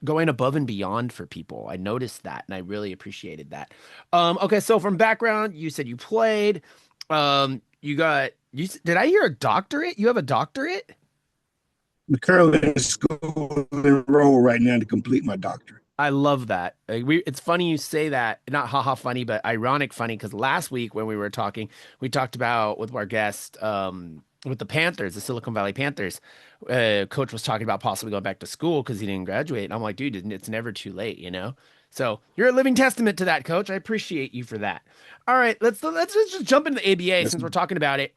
going above and beyond for people. I noticed that, and I really appreciated that. Okay, so from background, you said you played. Did I hear a doctorate? You have a doctorate? I'm currently in school enrolled right now to complete my doctorate. I love that. It's funny you say that. Not haha funny, but ironic funny. Because last week when we were talking, we talked about with our guest, with the Panthers, the Silicon Valley Panthers. Coach was talking about possibly going back to school because he didn't graduate, and I'm like, dude, it's never too late, you know. So you're a living testament to that, Coach. I appreciate you for that. All right, let's just jump into the ABA since we're talking about it.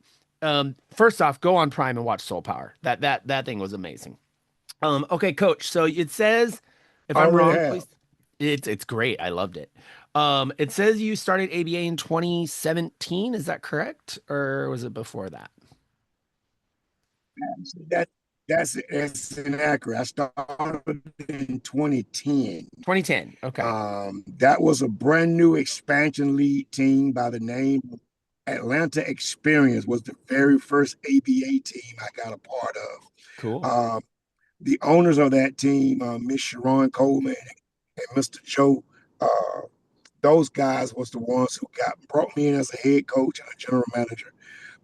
First off, go on Prime and watch Soul Power. That thing was amazing. Okay, Coach. So it says, if I'm wrong, please. It's great. I loved it. It says you started ABA in 2017. Is that correct, or was it before that? That's inaccurate. I started in 2010. 2010. Okay. That was a brand new expansion league team by the name of Atlanta Experience. Was the very first ABA team I got a part of. Cool. The owners of that team, Miss Sharon Coleman and Mr. Joe, those guys was the ones who brought me in as a head coach and a general manager.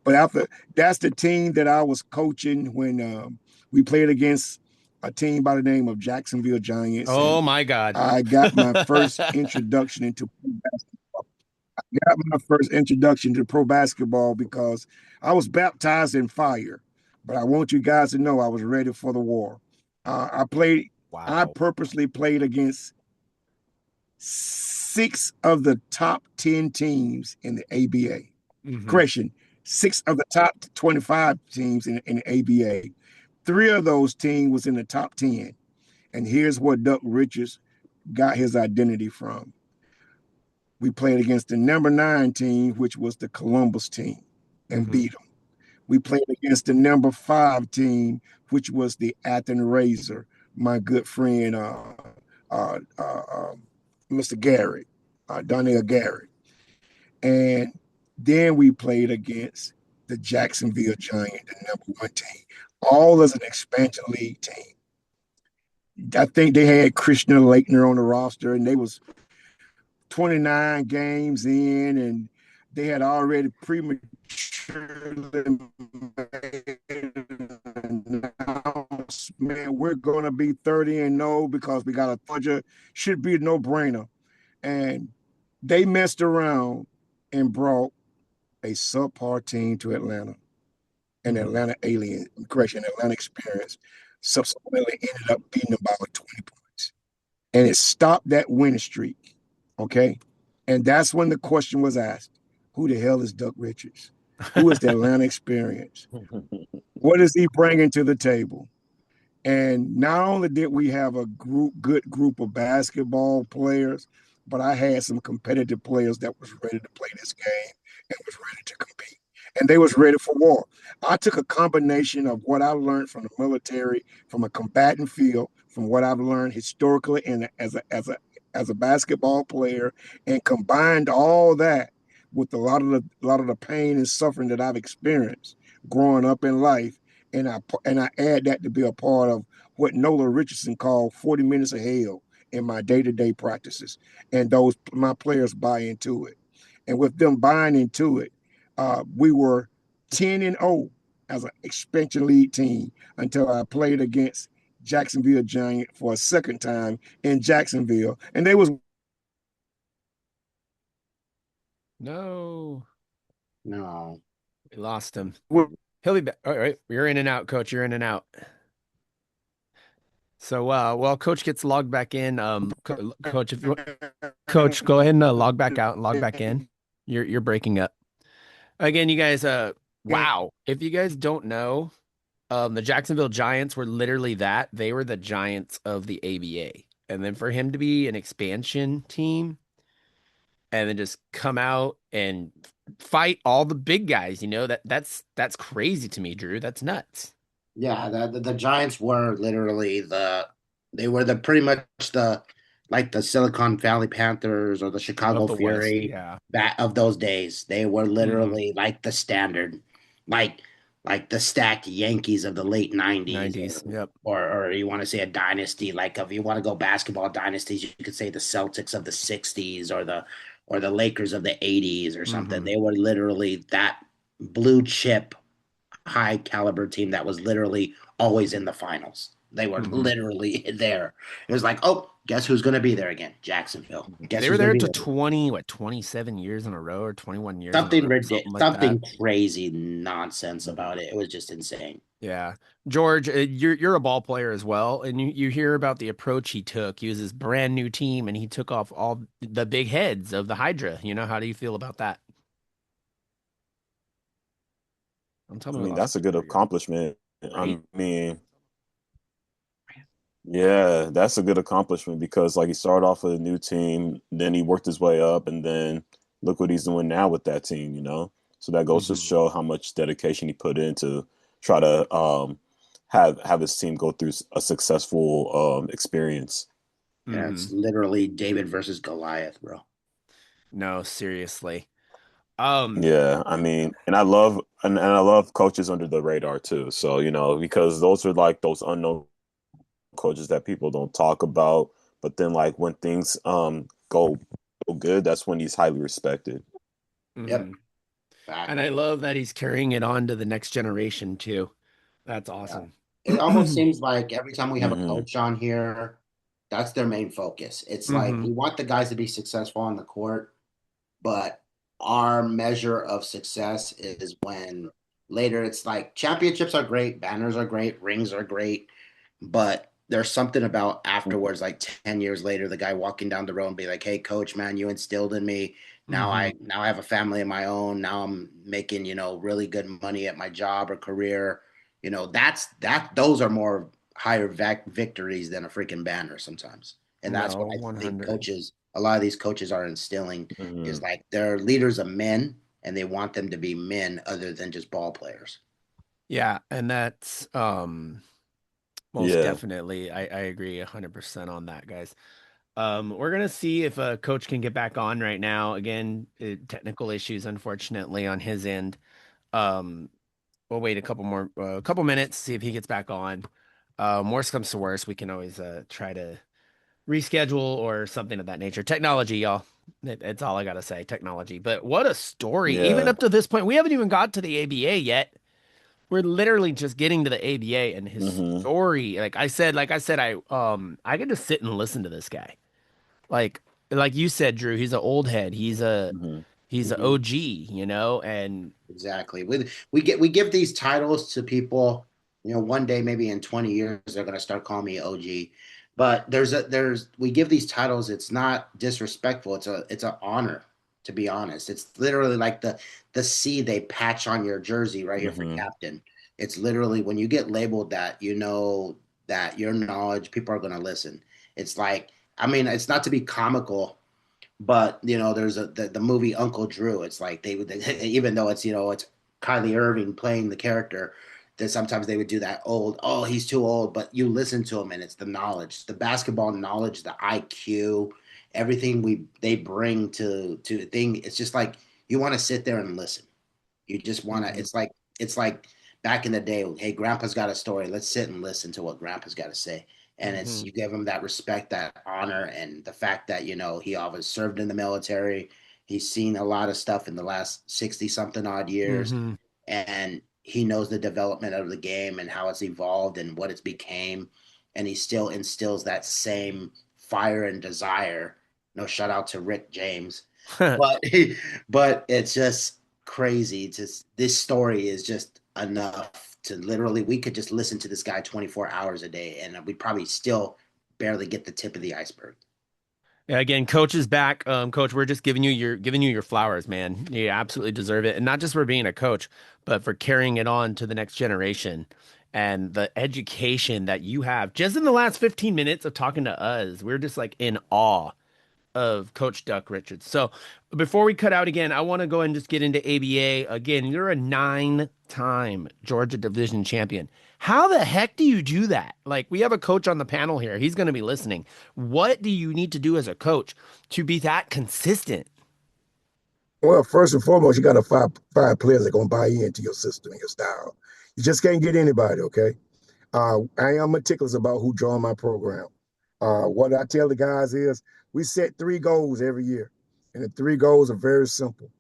But that's the team that I was coaching when we played against a team by the name of Jacksonville Giants. Oh my God! I got my first introduction into pro basketball. I got my first introduction to pro basketball because I was baptized in fire. But I want you guys to know I was ready for the war. I purposely played against 6 of the top 10 teams in the ABA. Mm-hmm. Correction, 6 of the top 25 teams in the ABA. 3 of those teams was in the top 10. And here's where Duck Richards got his identity from. We played against the number 9 team, which was the Columbus team, and beat them. We played against the number 5 team, which was the Athens Razor, my good friend, Mr. Garrett, Donnell Garrett. And then we played against the Jacksonville Giant, the number 1 team, all as an expansion league team. I think they had Krishna Lakener on the roster, and they was 29 games in, and they had already prematurely made an announcement, we're going to be 30-0 because we got a budget. Should be a no-brainer. And they messed around and brought a subpar team to Atlanta, an Atlanta Atlanta Experience. Subsequently ended up beating them by 20 points. And it stopped that winning streak, okay? And that's when the question was asked, who the hell is Duck Richards? Who is the Atlanta Experience? What is he bringing to the table? And not only did we have a good group of basketball players, but I had some competitive players that was ready to play this game and was ready to compete. And they was ready for war. I took a combination of what I learned from the military, from a combatant field, from what I've learned historically and as a basketball player, and combined all that with a lot of the pain and suffering that I've experienced growing up in life, and I add that to be a part of what Nola Richardson called 40 minutes of hell in my day-to-day practices, and my players buy into it. And with them buying into it, we were 10-0 as an expansion league team until I played against Jacksonville Giant for a second time in Jacksonville, and they was No, No. we lost him. Mhm. He'll be back. All right, you're in and out, Coach. You're in and out. So, while Coach gets logged back in, Coach, if you Coach, go ahead and log back out and log back in. You're breaking up again, you guys. Wow. If you guys don't know, the Jacksonville Giants were literally that. They were the Giants of the ABA, and then for him to be an expansion team, and then just come out and fight all the big guys, that's crazy to me, Drew. That's nuts. Yeah, the Giants were literally they were the pretty much the like the Silicon Valley Panthers or the Of Chicago the West, Fury yeah. that of those days. They were Mhm. literally like the standard, like like the stacked Yankees of the late 90s, 90s. Yep. or you want to say a dynasty, like if you want to go basketball dynasties, you could say the Celtics of the 60s or the Lakers of the 80s or something. Hmm. They were literally that blue chip high caliber team that was literally always in the finals. They were Hmm. literally there. It was like, oh, guess who's going to be there again? Jacksonville. Guess They were who's going there to be to there? 27 years in a row or 21 years in a row, something like that. Something crazy nonsense about it. It was just insane. Yeah. George, you're a ball player as well, and you hear about the approach he took. He was this brand new team, and he took off all the big heads of the Hydra. How do you feel about that? Don't tell I me we mean, lost that's a good Drew. accomplishment. Right? I mean, yeah, that's a good accomplishment because like he started off with a new team, then he worked his way up, and then look what he's doing now with that team, you know? So that goes to Hmm. show how much dedication he put in to try to have his team go through a successful experience. Yeah, Hmm. it's literally David versus Goliath, bro. No, seriously. Um, Yeah, I mean, and I love coaches under the radar too. So, you know, because those are like those unknown coaches that people don't talk about, but then like when things go good, that's when he's highly respected. mhm. Yep. Fact. And I love that he's carrying it on to the next generation too. That's Yeah. awesome. It almost seems like every time we have a Hmm. coach on here, that's their main focus. It's like Hmm. we want the guys to be successful on the court, but our measure of success is when later it's like championships are great, banners are great, rings are great, but there's something about afterwards, like 10 years later, the guy walking down the road and be like, hey, coach, man, you instilled in me. Hmm. Now I have a family of my own. Now I'm making, really good money at my job or career. Those are more higher victories than a freaking banner sometimes. And that's what No, I think 100. a lot of these coaches are instilling is Hmm. like they're leaders of men and they want them to be men other than just ball players. Yeah, and that's most Yeah. definitely. I agree 100% on that, guys. We're gonna see if a coach can get back on right now. Again, technical issues, unfortunately, on his end. Um, we'll wait a couple minutes, see if he gets back on. Worst comes to worst, we can always try to reschedule or something of that nature. Technology, y'all. It's all I gotta say. Technology. But what a story! Even Yeah. up to this point, we haven't even got to the ABA yet. We're literally just getting to the ABA and his Hmm. story. I could just sit and listen to this guy. Like like you said, Drew, he's an old head. Hmm. He's an Mhm. OG, and Exactly. We give these titles to people, one day maybe in 20 years they're gonna start calling me OG. But we give these titles, it's not disrespectful, it's an honor, to be honest. It's literally like the C they patch on your jersey right here for Hmm. captain. It's literally when you get labeled that, you know that your knowledge, people are gonna listen. It's like, I mean, it's not to be comical, but there's the movie Uncle Drew. It's like even though it's Kylie Irving playing the character, that sometimes they would do that old, oh, he's too old, but you listen to him and it's the knowledge, the basketball knowledge, the IQ, everything they bring to the thing. It's just like you want to sit there and listen. You just want to. Mhm. It's like back in the day. Hey, Grandpa's got a story. Let's sit and listen to what Grandpa's got to say. And it's Mhm. you give him that respect, that honor, and the fact that he always served in the military. He's seen a lot of stuff in the last 60 something odd years, Mhm. and he knows the development of the game and how it's evolved and what it's became. and he still instills that same fire and desire. No, shout out to Rick James, but but it's just crazy. This story is just enough to literally we could just listen to this guy 24 hours a day, and we'd probably still barely get the tip of the iceberg. Yeah, again, coach is back. Coach, we're just giving you your flowers, man. You absolutely deserve it, and not just for being a coach, but for carrying it on to the next generation and the education that you have. Just in the last 15 minutes of talking to us, we're just like in awe of Coach Duck Richards. So before we cut out again, I want to go and just get into ABA. Again, you're a 9-time Georgia Division champion. How the heck do you do that? Like, we have a coach on the panel here. He's going to be listening. What do you need to do as a coach to be that consistent? Well, first and foremost, you got to five players that are going to buy into your system and your style. You just can't get anybody, okay? I am meticulous about who join my program. What I tell the guys is we set 3 goals every year, and the 3 goals are very simple.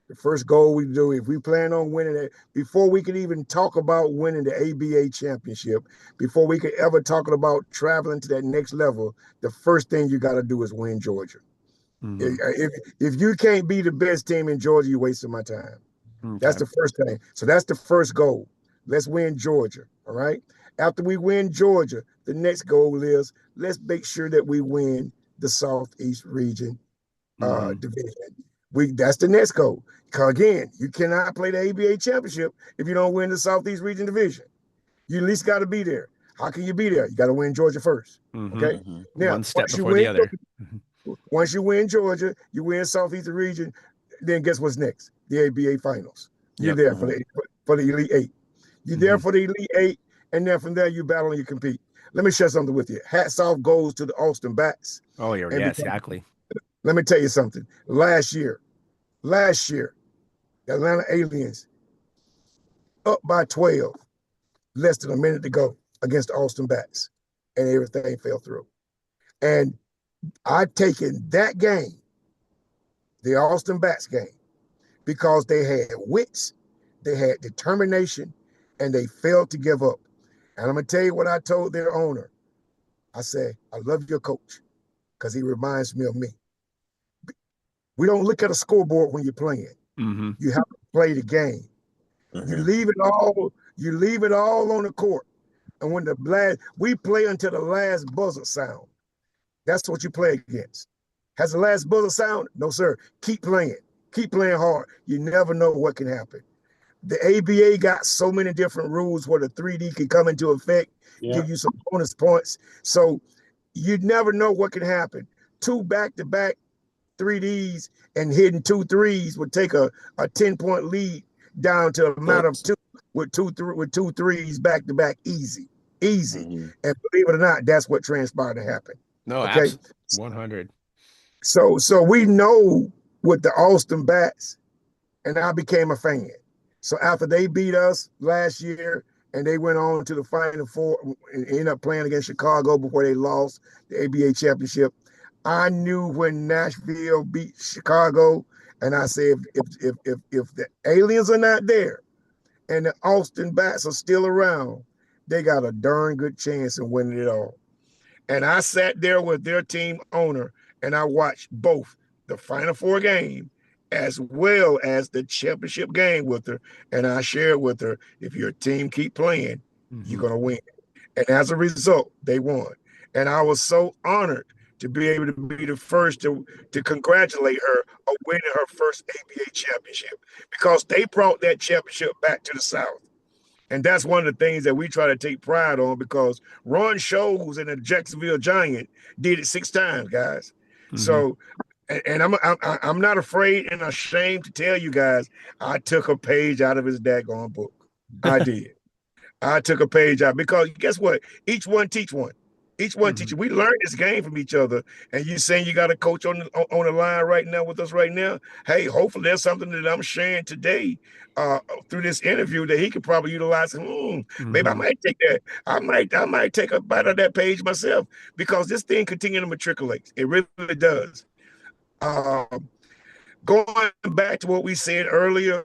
The first goal we do, if we plan on winning it, before we could even talk about winning the ABA championship, before we could ever talk about traveling to that next level, the first thing you got to do is win Georgia. Mm-hmm. If you can't be the best team in Georgia, you're wasting my time. Okay. That's the first thing. So that's the first goal. Let's win Georgia, all right? After we win Georgia, the next goal is let's make sure that we win the Southeast region division. That's the next goal. Because again, you cannot play the ABA championship if you don't win the Southeast region division. You at least got to be there. How can you be there? You got to win Georgia first. Okay. Now, one step before the other. Once you win Georgia, you win Southeast region. Then guess what's next? The ABA finals. You're there for the Elite 8. You're there for the Elite 8, and then from there you battle and you compete. Let me share something with you. Hats off goes to the Austin Bats. Oh, yeah, exactly. Let me tell you something. Last year, the Atlanta Aliens up by 12, less than a minute to go against the Austin Bats, and everything fell through. And I've taken that game, the Austin Bats game, because they had wits, they had determination, and they failed to give up. And I'm going to tell you what I told their owner. I said, I love your coach because he reminds me of me. We don't look at a scoreboard when you're playing. You have to play the game. You leave it all on the court. And when we play until the last buzzer sound. That's what you play against. Has the last buzzer sound? No, sir. Keep playing. Keep playing hard. You never know what can happen. The ABA got so many different rules where the 3D can come into effect, give you some bonus points. So you never know what can happen. 2 back-to-back 3Ds and hitting 2 threes would take a 10-point lead down to a matter of 2 with 2 threes back-to-back easy. And believe it or not, that's what transpired to happen. No, okay? 100. So we know with the Austin Bats, and I became a fan. So after they beat us last year and they went on to the Final Four and ended up playing against Chicago before they lost the ABA championship, I knew when Nashville beat Chicago, and I said, if the Aliens are not there and the Austin Bats are still around, they got a darn good chance of winning it all. And I sat there with their team owner and I watched both the Final Four game as well as the championship game with her. And I shared with her, if your team keep playing, you're going to win. And as a result, they won. And I was so honored to be able to be the first to congratulate her on winning her first ABA championship because they brought that championship back to the South. And that's one of the things that we try to take pride on because Ron Scholes and the Jacksonville Giant did it 6 times, guys. So, and I'm not afraid and ashamed to tell you guys, I took a page out of his daggone book. I did. I took a page out because guess what? Each one teach one. Each one teacher. We learned this game from each other. And you saying you got a coach on the line right now with us right now? Hey, hopefully there's something that I'm sharing today through this interview that he could probably utilize. Maybe I might take that. I might take a bite of that page myself because this thing continues to matriculate. It really does. Going back to what we said earlier,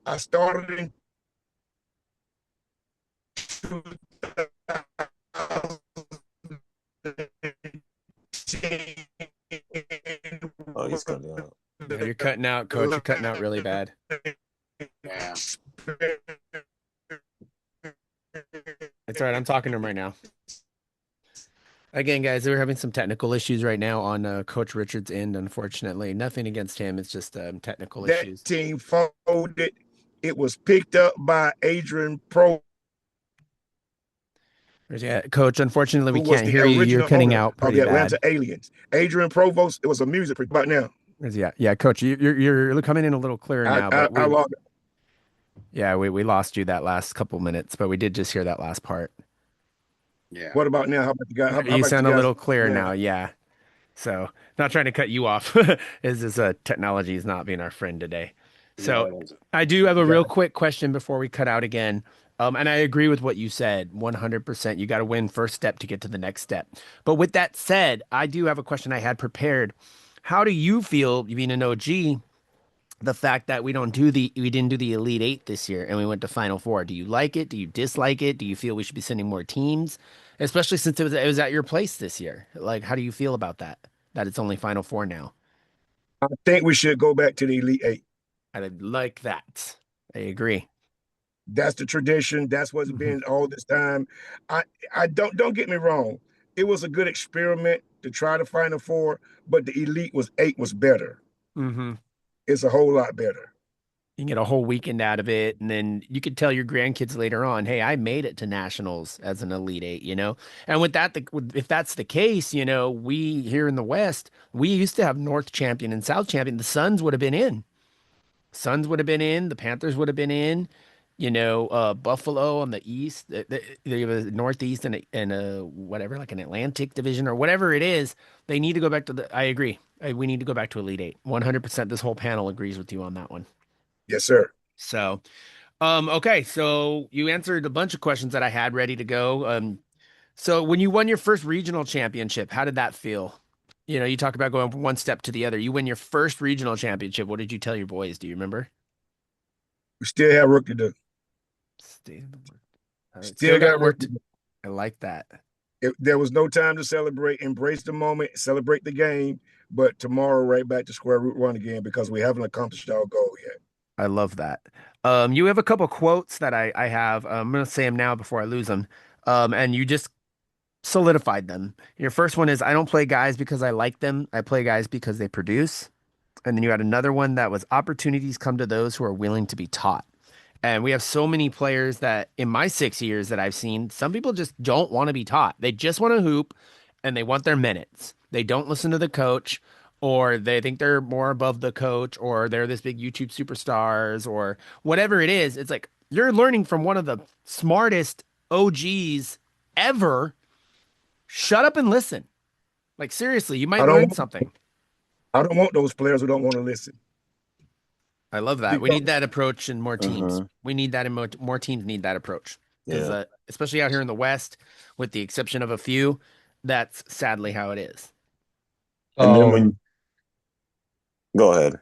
I started in Oh, he's cutting out. Yeah, you're cutting out, coach. You're cutting out really bad. Yeah. It's all right. I'm talking to him right now. Again, guys, we're having some technical issues right now on Coach Richard's end, unfortunately. Nothing against him. It's just technical That issues. team folded. It was picked up by Adrian Pro. Yeah, Coach, unfortunately, we who was can't the hear you. You're original cutting owner out of pretty the Atlanta bad. Aliens. Adrian Provost, it was a music about now. Yeah, Coach, you're coming in a little clearer now, but I lost it. yeah, we lost you that last couple minutes, but we did just hear that last part. Yeah. What about now? How about the guy? How You about sound you a guys little clearer now, yeah. So, not trying to cut you off. Is this technology is not being our friend today. So, No, it isn't. I do have a real quick question before we cut out again. And I agree with what you said, 100%. You got to win first step to get to the next step. But with that said, I do have a question I had prepared. How do you feel, you being an OG, the fact that we didn't do the Elite Eight this year and we went to Final Four? Do you like it? Do you dislike it? Do you feel we should be sending more teams, especially since it was at your place this year? Like, how do you feel about that? That it's only Final Four now. I think we should go back to the Elite Eight. I like that. I agree. That's the tradition. That's what's been all this time. I don't get me wrong. It was a good experiment to try to Final Four, but the Elite Eight was better. Mm-hmm. It's a whole lot better. You can get a whole weekend out of it, and then you could tell your grandkids later on, "Hey, I made it to nationals as an Elite Eight," you know. And with that, if that's the case, you know, we here in the West, we used to have North champion and South champion. The Suns would have been in. Suns would have been in. The Panthers would have been in. You know, Buffalo on the East, they was Northeast and whatever, like an Atlantic division or whatever it is. They need to go back to the. I agree. We need to go back to Elite Eight. 100%. This whole panel agrees with you on that one. Yes, sir. So, okay. So you answered a bunch of questions that I had ready to go. So when you won your first regional championship, how did that feel? You know, you talk about going from one step to the other. You win your first regional championship. What did you tell your boys? Do you remember? We still have work to do. Still got work to do. I like that. There was no time to celebrate. Embrace the moment, celebrate the game. But tomorrow, right back to square root one again because we haven't accomplished our goal yet. I love that. You have a couple quotes that I have. I'm going to say them now before I lose them. And you just solidified them. Your first one is, I don't play guys because I like them. I play guys because they produce. And then you had another one that was, opportunities come to those who are willing to be taught. And we have so many players that in my 6 years that I've seen, some people just don't want to be taught. They just want to hoop and they want their minutes. They don't listen to the coach, or they think they're more above the coach, or they're this big YouTube superstars, or whatever it is. It's like you're learning from one of the smartest OGs ever. Shut up and listen. Like, seriously, you might learn something. I don't want those players who don't want to listen. I love that. We need that approach in more teams. We need that in more teams need that approach. Because especially out here in the West, with the exception of a few, that's sadly how it is. And then when go ahead.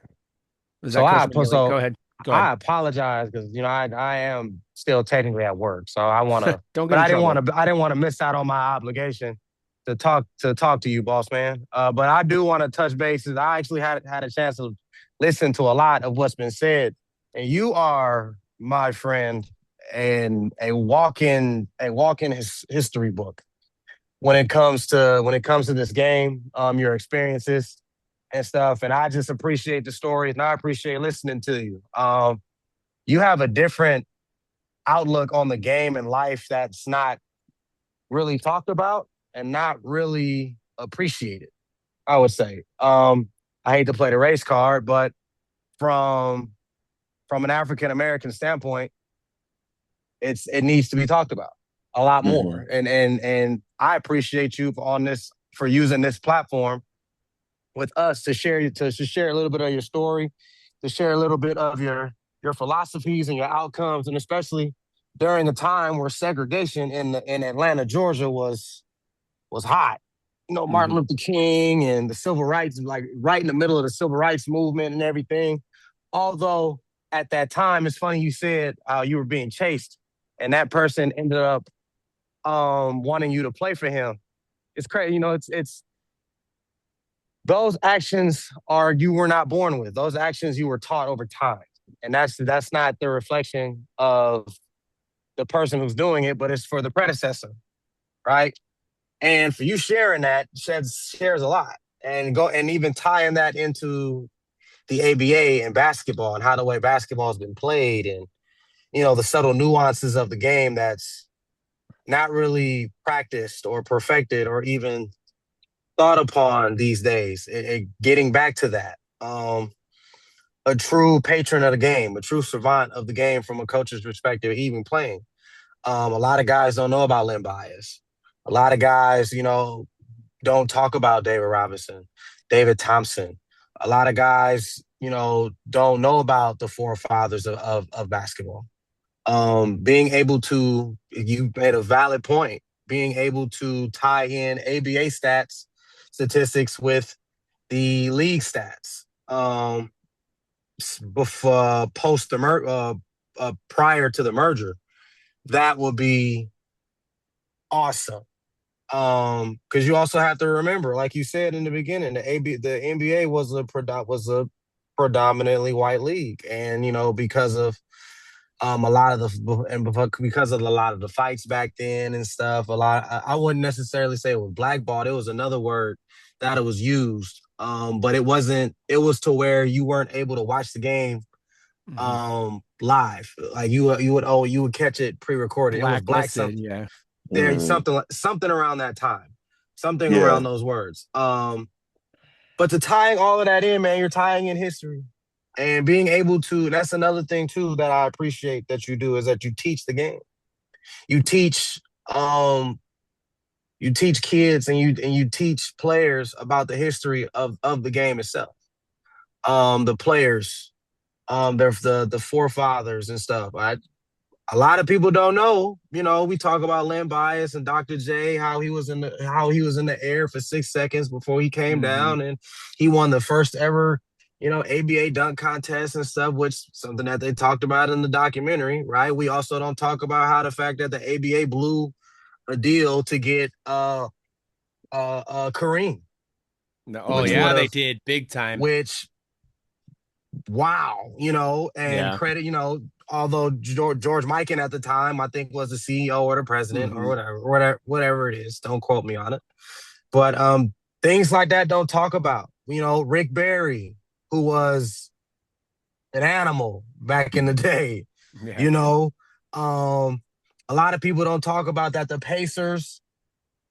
Go ahead. I apologize because I am still technically at work, so I want to. Don't but get I in didn't trouble. I didn't want to miss out on my obligation to talk to you, boss man. But I do want to touch bases. I actually had a chance to listen to a lot of what's been said, and you are, my friend, and a walk-in history book when it comes to this game, your experiences and stuff. And I just appreciate the stories, and I appreciate listening to you. You have a different outlook on the game and life that's not really talked about and not really appreciated, I would say. I hate to play the race card, but from an African American standpoint, it needs to be talked about a lot more. And I appreciate you for using this platform with us to share a little bit of your story, to share a little bit of your philosophies and your outcomes, and especially during a time where segregation in Atlanta, Georgia was hot. Martin Luther King and the civil rights, like right in the middle of the civil rights movement and everything. Although at that time, it's funny you said you were being chased, and that person ended up wanting you to play for him. It's crazy. You know, it's those actions are you were not born with. Those actions you were taught over time. And that's not the reflection of the person who's doing it, but it's for the predecessor, right? And for you sharing that shares a lot. And even tying that into the ABA and basketball and how the way basketball has been played and, you know, the subtle nuances of the game that's not really practiced or perfected or even thought upon these days. Getting back to that, a true patron of the game, a true savant of the game from a coach's perspective, even playing. A lot of guys don't know about Len Bias. A lot of guys, you know, don't talk about David Robinson, David Thompson. A lot of guys, you know, don't know about the forefathers of basketball. Being able to, you made a valid point, being able to tie in ABA statistics with the league stats. Before prior to the merger, that would be awesome. Because you also have to remember, like you said in the beginning, the NBA was a predominantly white league, and you know because of a lot of the fights back then and stuff. I wouldn't necessarily say it was blackballed. It was another word that it was used. But it wasn't. It was to where you weren't able to watch the game live. Like you would catch it pre-recorded. It was black something. Yeah. There's something around that time, something around those words. But to tying all of that in, man, you're tying in history and being able to. That's another thing too that I appreciate that you do is that you teach the game. You teach kids and you teach players about the history of the game itself. The players, the forefathers and stuff. A lot of people don't know. You know, we talk about Len Bias and Dr. J, how he was in the air for 6 seconds before he came down, and he won the first ever, you know, ABA dunk contest and stuff, which something that they talked about in the documentary, right? We also don't talk about how the fact that the ABA blew a deal to get Kareem. They did big time. Which, wow, you know, and credit, you know. Although George Mikan at the time, I think, was the CEO or the president or whatever it is. Don't quote me on it. But things like that don't talk about. You know, Rick Barry, who was an animal back in the day. Yeah. You know, a lot of people don't talk about that. The Pacers,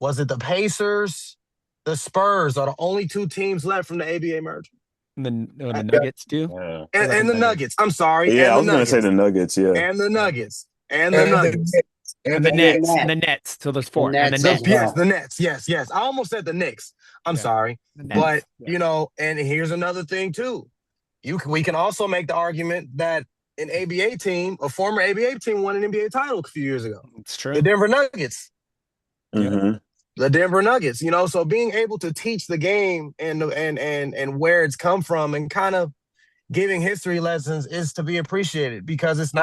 the Spurs are the only two teams left from the ABA merger. And the Nuggets too? Yeah. And the Nuggets. I'm sorry. Yeah, I was going to say the Nuggets, yeah. And the Nuggets. And the Nuggets. And the Nets. And the Nets. So there's four. And the Nets. Yes, the Nets. Yes. I almost said the Knicks. I'm sorry. But, you know, and here's another thing too. We can also make the argument that an ABA team, a former ABA team, won an NBA title a few years ago. It's true. The Denver Nuggets. Mm-hmm. The Denver Nuggets, you know, so being able to teach the game and where it's come from and kind of giving history lessons is to be appreciated because this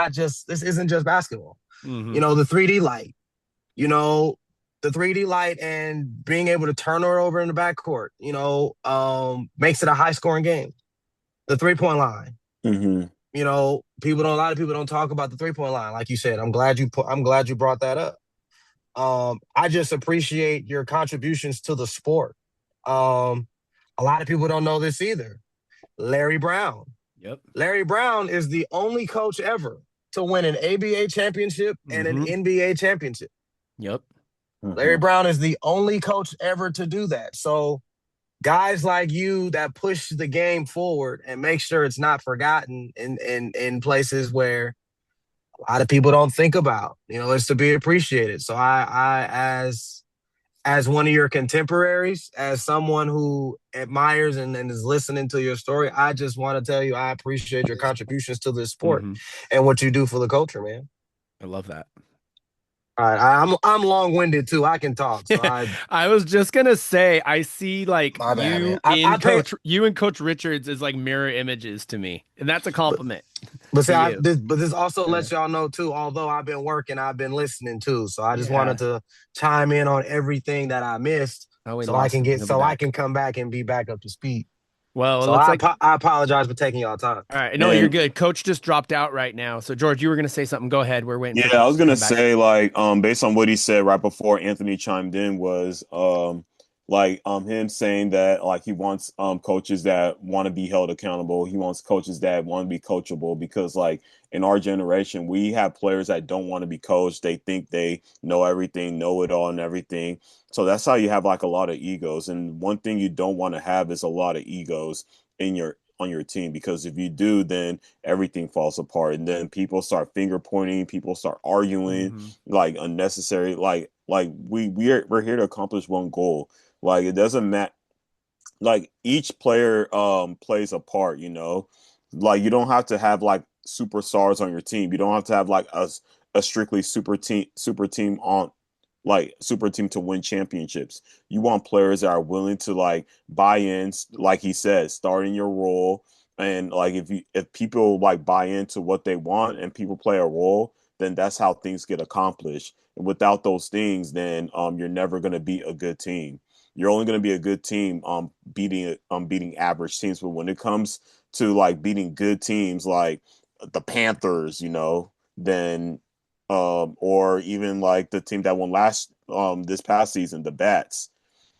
isn't just basketball. Mm-hmm. You know, the 3D light, and being able to turn it over in the backcourt, you know, makes it a high scoring game. The 3-point line, you know, a lot of people don't talk about the 3-point line. Like you said, I'm glad you brought that up. I just appreciate your contributions to the sport. A lot of people don't know this either. Larry Brown. Yep. Larry Brown is the only coach ever to win an ABA championship and an NBA championship. Yep. Larry Brown is the only coach ever to do that. So guys like you that push the game forward and make sure it's not forgotten in places where a lot of people don't think about, you know, it's to be appreciated. So I as one of your contemporaries, as someone who admires and is listening to your story, I just want to tell you, I appreciate your contributions to this sport and what you do for the culture, man. I love that. All right, I'm long-winded too. I can talk. So I was just gonna say, I see like you and Coach Richards as like mirror images to me, and that's a compliment. But to see, you. this also Yeah. lets y'all know too. Although I've been working, I've been listening too. So I just Yeah. wanted to chime in on everything that I missed, Oh, we so I lost can him. He'll be I back. can come back and be back up to speed. Well, it So looks like I apologize for taking y'all time. all right. No, you're And good. Coach just dropped out right now. So George, you were gonna say something. Go ahead. We're waiting for yeah, I Coach was to gonna come back. say like based on what he said right before Anthony chimed in was him saying that like he wants coaches that want to be held accountable. He wants coaches that want to be coachable because like in our generation we have players that don't want to be coached. They think they know everything, know it all and everything. So that's how you have like a lot of egos. And one thing you don't want to have is a lot of egos in your on your team because if you do, then everything falls apart and then people start finger pointing, people start arguing Mhm. like unnecessary we're here to accomplish one goal. Like it doesn't matter. Like each player plays a part, you know. Like you don't have to have like superstars on your team. You don't have to have like a strictly super team on like super team to win championships. You want players that are willing to like buy in, like he said, start in your role. And like if people like buy into what they want and people play a role, then that's how things get accomplished. And without those things, then you're never gonna be a good team. You're only going to be a good team beating average teams. But when it comes to like beating good teams like the Panthers, you know, then or even like the team that won last this past season, the Bats,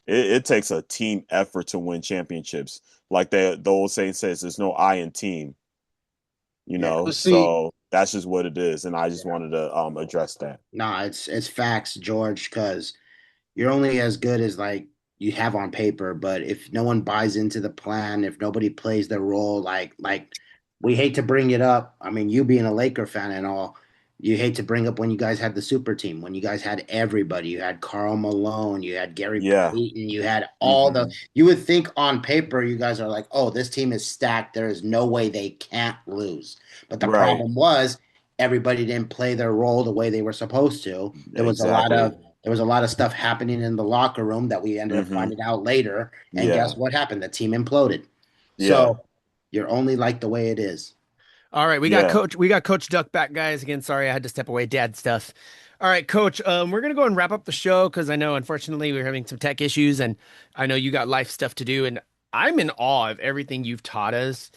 it takes a team effort to win championships. Like the old saying says, there's no I in team, you Yeah. know. But see, So that's just what it is, and I just wanted to address that. No, it's facts, George, because you're only as good as like you have on paper, but if no one buys into the plan, if nobody plays their role, like we hate to bring it up. I mean, you being a Laker fan and all, you hate to bring up when you guys had the super team, when you guys had everybody. You had Carl Malone, you had Gary Yeah. Payton, you had all the Mhm. you would think on paper you guys are like, oh, this team is stacked. There is no way they can't lose. But the Right. problem was everybody didn't play their role the way they were supposed to. There was a lot Exactly. of there was a lot of stuff happening in the locker room that we ended up Hmm. finding out later. And guess Yeah. what happened? The team imploded. Yeah. So you're only like the way it is. All right, Yeah. We got Coach Duck back, guys. Again, sorry I had to step away, dad stuff. All right, Coach. We're gonna go and wrap up the show because I know, unfortunately, we're having some tech issues, and I know you got life stuff to do. And I'm in awe of everything you've taught us.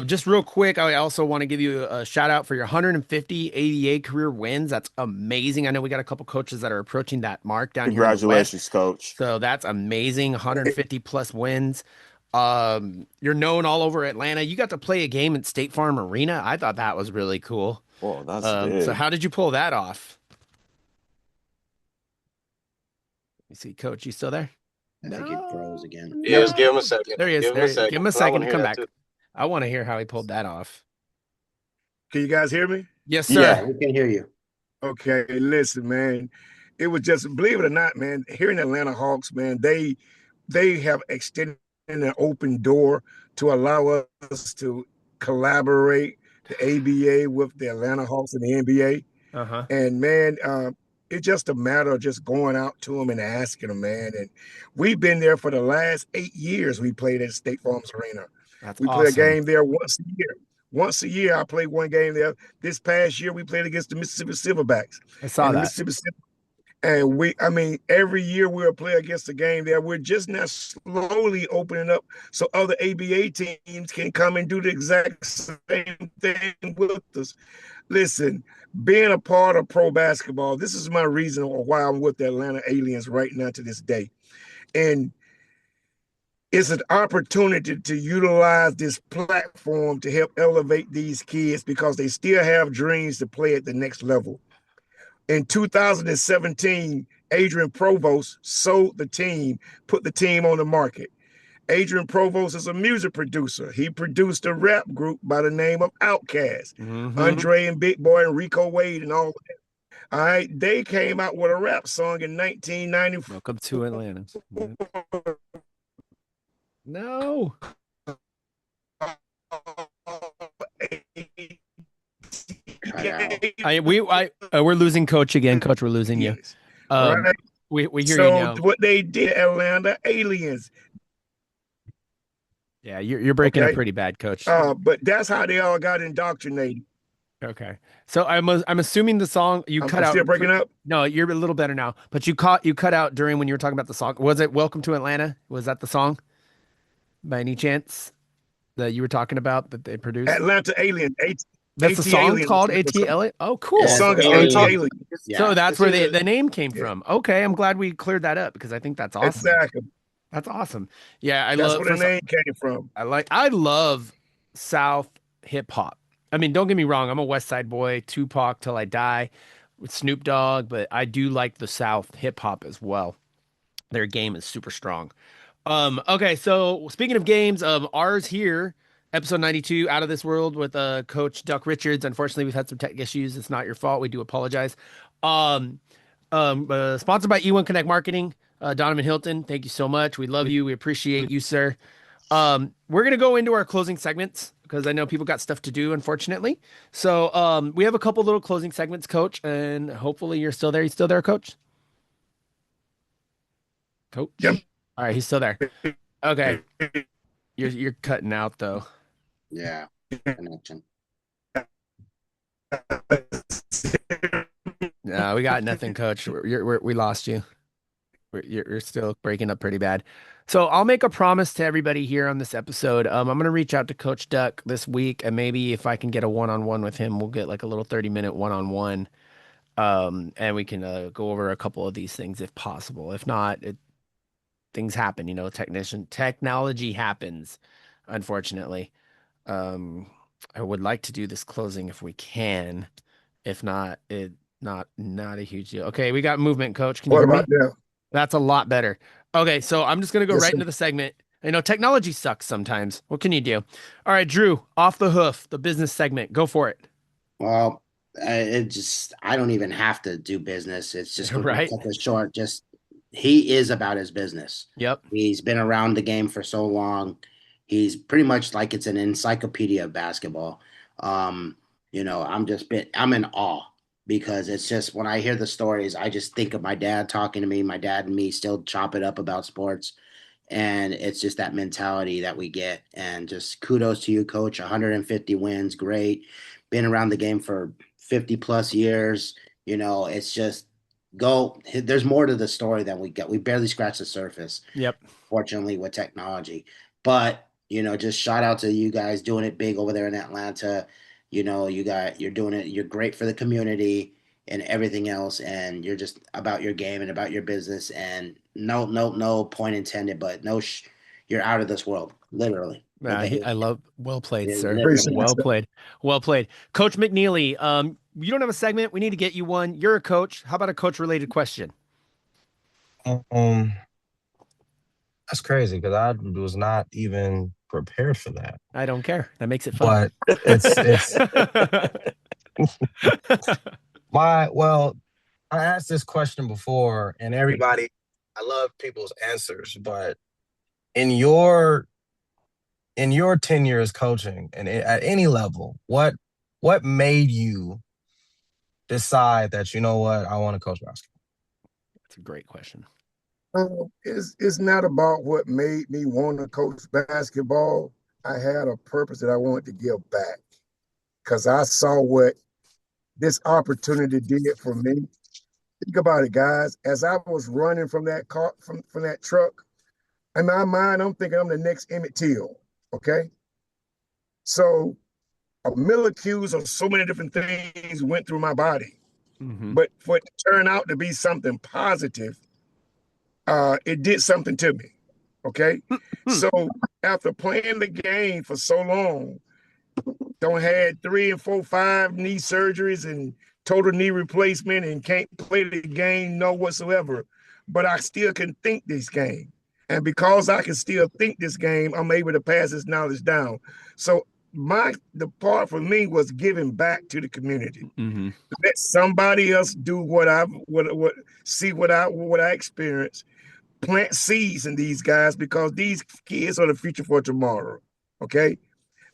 Just real quick, I also want to give you a shout out for your 150 ABA career wins. That's amazing. I know we got a couple coaches that are approaching that mark down here in the West, Congratulations, coach. so that's amazing. 150 plus wins. You're known all over Atlanta. You got to play a game at State Farm Arena. I thought that was really cool. Oh, that's So big. how did you pull that off? You see, Coach, you still there? I think it froze again. yeah, just give him a second. There he is. Give him There, a second. give him a 'Cause I second wanna to hear come that back. too. I want to hear how he pulled that off. Can you guys hear me? Yes, Yeah. sir. Yeah, we can hear you. Okay, listen, man. It was just, believe it or not, man, here in Atlanta Hawks, man, they have extended an open door to allow us to collaborate the ABA with the Atlanta Hawks and the NBA. Uh-huh. And man, it's just a matter of just going out to them and asking them, man. And we've been there for the last 8 years. We played at State Farms Arena. That's We play a awesome. game there once a year. Once a year, I play one game there. This past year, we played against the Mississippi Silverbacks. I saw And the that. Mississippi and I mean, every year we'll play against a game there. We're just now slowly opening up so other ABA teams can come and do the exact same thing with us. Listen, being a part of pro basketball, this is my reason why I'm with the Atlanta Aliens right now to this day. And it's an opportunity to utilize this platform to help elevate these kids because they still have dreams to play at the next level. In 2017, Adrian Provost sold the team, put the team on the market. Adrian Provost is a music producer. He produced a rap group by the name of Outkast. Mm-hmm. Andre and Big Boy and Rico Wade and all that. All right, they came out with a rap song in 1994. Welcome to Atlanta. No. We're losing Coach again. Coach, we're losing you. Right. We hear So you now. what they did, Atlanta Aliens. Yeah, you're breaking up Okay. pretty bad, Coach. But that's how they all got indoctrinated. Okay. So I'm assuming the song you cut I'm out. still breaking up. No, you're a little better now. But you cut out during when you were talking about the song. Was it "Welcome to Atlanta"? Was that the song by any chance that you were talking about that they produced? Atlanta Alien, That's the AT song Alien. called ATL. Oh, The cool. Yeah, song is AT Alien. Alien. So Yeah. that's where It's either the name came Yeah, from. Okay, I'm glad we cleared that up because I think that's awesome. exactly. That's awesome. Yeah, I That's love where the first. name came from. I love South hip hop. I mean, don't get me wrong, I'm a West Side boy, Tupac till I die with Snoop Dogg, but I do like the South hip hop as well. Their game is super strong. Okay, so speaking of games, ours here, episode 92, Out of This World with Coach Duck Richards. Unfortunately, we've had some tech issues. It's not your fault. We do apologize. Um, Sponsored by E1 Connect Marketing. Donovan Hilton, thank you so much. We love you. We appreciate you, sir. We're gonna go into our closing segments because I know people got stuff to do, unfortunately. So we have a couple little closing segments, Coach, and hopefully you're still there. You still there, Coach? Coach? Yep. All right, he's still there. Okay. You're cutting out though. Yeah. Connection. No, we got nothing, Coach. We lost you. You're still breaking up pretty bad. So I'll make a promise to everybody here on this episode. I'm gonna reach out to Coach Duck this week, and maybe if I can get a one-on-one with him, we'll get like a little 30-minute one-on-one. And we can go over a couple of these things if possible. If not, things happen, technology happens, unfortunately. I would like to do this closing if we can. If not, not a huge deal. Okay, we got movement, Coach. Can you What hear me? about now? That's a lot better. Okay, so I'm just gonna go Yes, right sir. into the segment. I know technology sucks sometimes. What can you do? All right, Drew, off the hoof, the business segment. Go for it. Well, I don't even have to do business. It's just going to Right? cut this short. Just he is about his business. Yep. He's been around the game for so long. He's pretty much like it's an encyclopedia of basketball. I'm in awe because it's just when I hear the stories, I just think of my dad talking to me, my dad and me still chop it up about sports. And it's just that mentality that we get. And just kudos to you, coach. 150 wins, great. Been around the game for 50 plus years. It's just there's more to the story than we get. We barely scratched the surface, Yep. fortunately, with technology. But, just shout out to you guys doing it big over there in Atlanta. You're doing it. You're great for the community and everything else. And you're just about your game and about your business. And no point intended, but you're out of this world, literally. I love well played, Yeah, sir. Appreciate literally. it, Well sir. played. Well played. Coach McNeely, you don't have a segment. We need to get you one. You're a coach. How about a coach related question? Um, that's crazy because I was not even prepared for that. I don't care. That makes it fun. But it's well, I asked this question before, and everybody, I love people's answers, but in your 10 years coaching and at any level, what made you decide that, you know what, I want to coach basketball? That's a great question. It's not about what made me want to coach basketball. I had a purpose that I wanted to give back because I saw what this opportunity did for me. Think about it, guys. As I was running from that car, from that truck, in my mind, I'm thinking I'm the next Emmett Till. Okay, so a millicues of so many different things went through my body, but for it to turn out to be something positive, it did something to me. Okay, so after playing the game for so long, don't had 3 and 4, 5 knee surgeries and total knee replacement and can't play the game no whatsoever. But I still can think this game. And because I can still think this game, I'm able to pass this knowledge down. So the part for me was giving back to the community. Let somebody else do what I experience. Plant seeds in these guys because these kids are the future for tomorrow. Okay.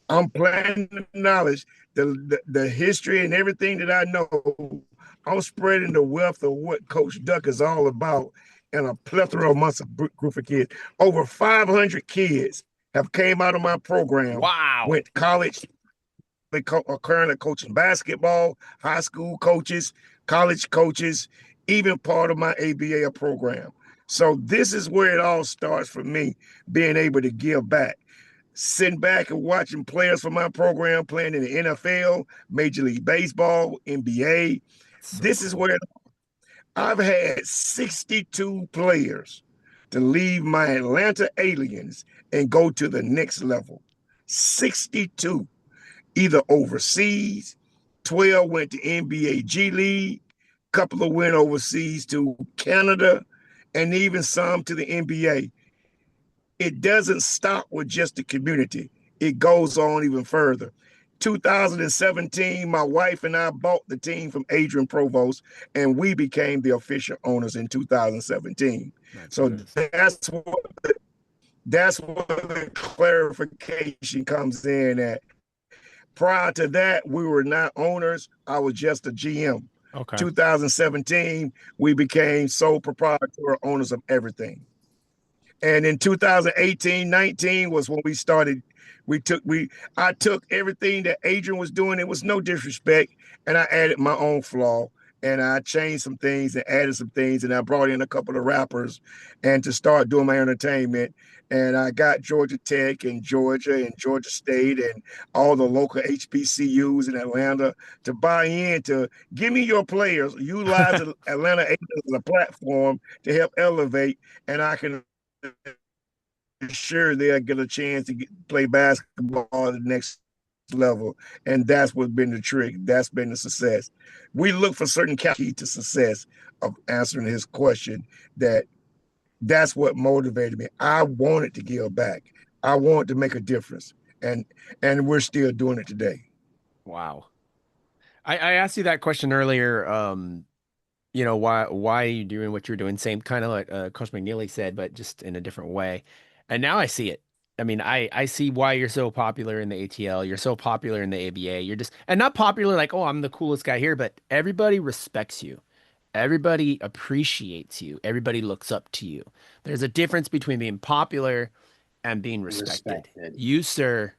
I'm planting the knowledge, the history and everything that I know. I'm spreading the wealth of what Coach Duck is all about in a plethora amongst a group of kids. Over 500 kids have came out of my program. Wow. Went to college, currently coaching basketball, high school coaches, college coaches, even part of my ABA program. So this is where it all starts for me, being able to give back. Sitting back and watching players from my program playing in the NFL, Major League Baseball, NBA. So This is cool. where I've had 62 players to leave my Atlanta Aliens and go to the next level. 62, either overseas, 12 went to NBA G League, couple of went overseas to Canada, and even some to the NBA. It doesn't stop with just the community. It goes on even further. 2017, my wife and I bought the team from Adrian Provost, and we became the official owners in 2017. So that's what the clarification comes in at. Prior to that, we were not owners. I was just a GM. Okay. 2017, we became sole proprietor owners of everything. And in 2018, 19 was when we started. I took everything that Adrian was doing. It was no disrespect, and I added my own flaw, and I changed some things and added some things, and I brought in a couple of rappers, and to start doing my entertainment. And I got Georgia Tech and Georgia State and all the local HBCUs in Atlanta to buy in to give me your players, utilize Atlanta as a platform to help elevate, and I can sure they'll get a chance to play basketball at the next level. And that's what's been the trick. That's been the success. We look for certain key to success of answering his question. That's what motivated me. I wanted to give back. I wanted to make a difference. And we're still doing it today. Wow. I asked you that question earlier. Why are you doing what you're doing? Same kind of like Coach McNeely said, but just in a different way. And now I see it. I mean, I see why you're so popular in the ATL. You're so popular in the ABA. You're just, and not popular like, oh, I'm the coolest guy here, but everybody respects you. Everybody appreciates you. Everybody looks up to you. There's a difference between being popular and being respected. You, sir,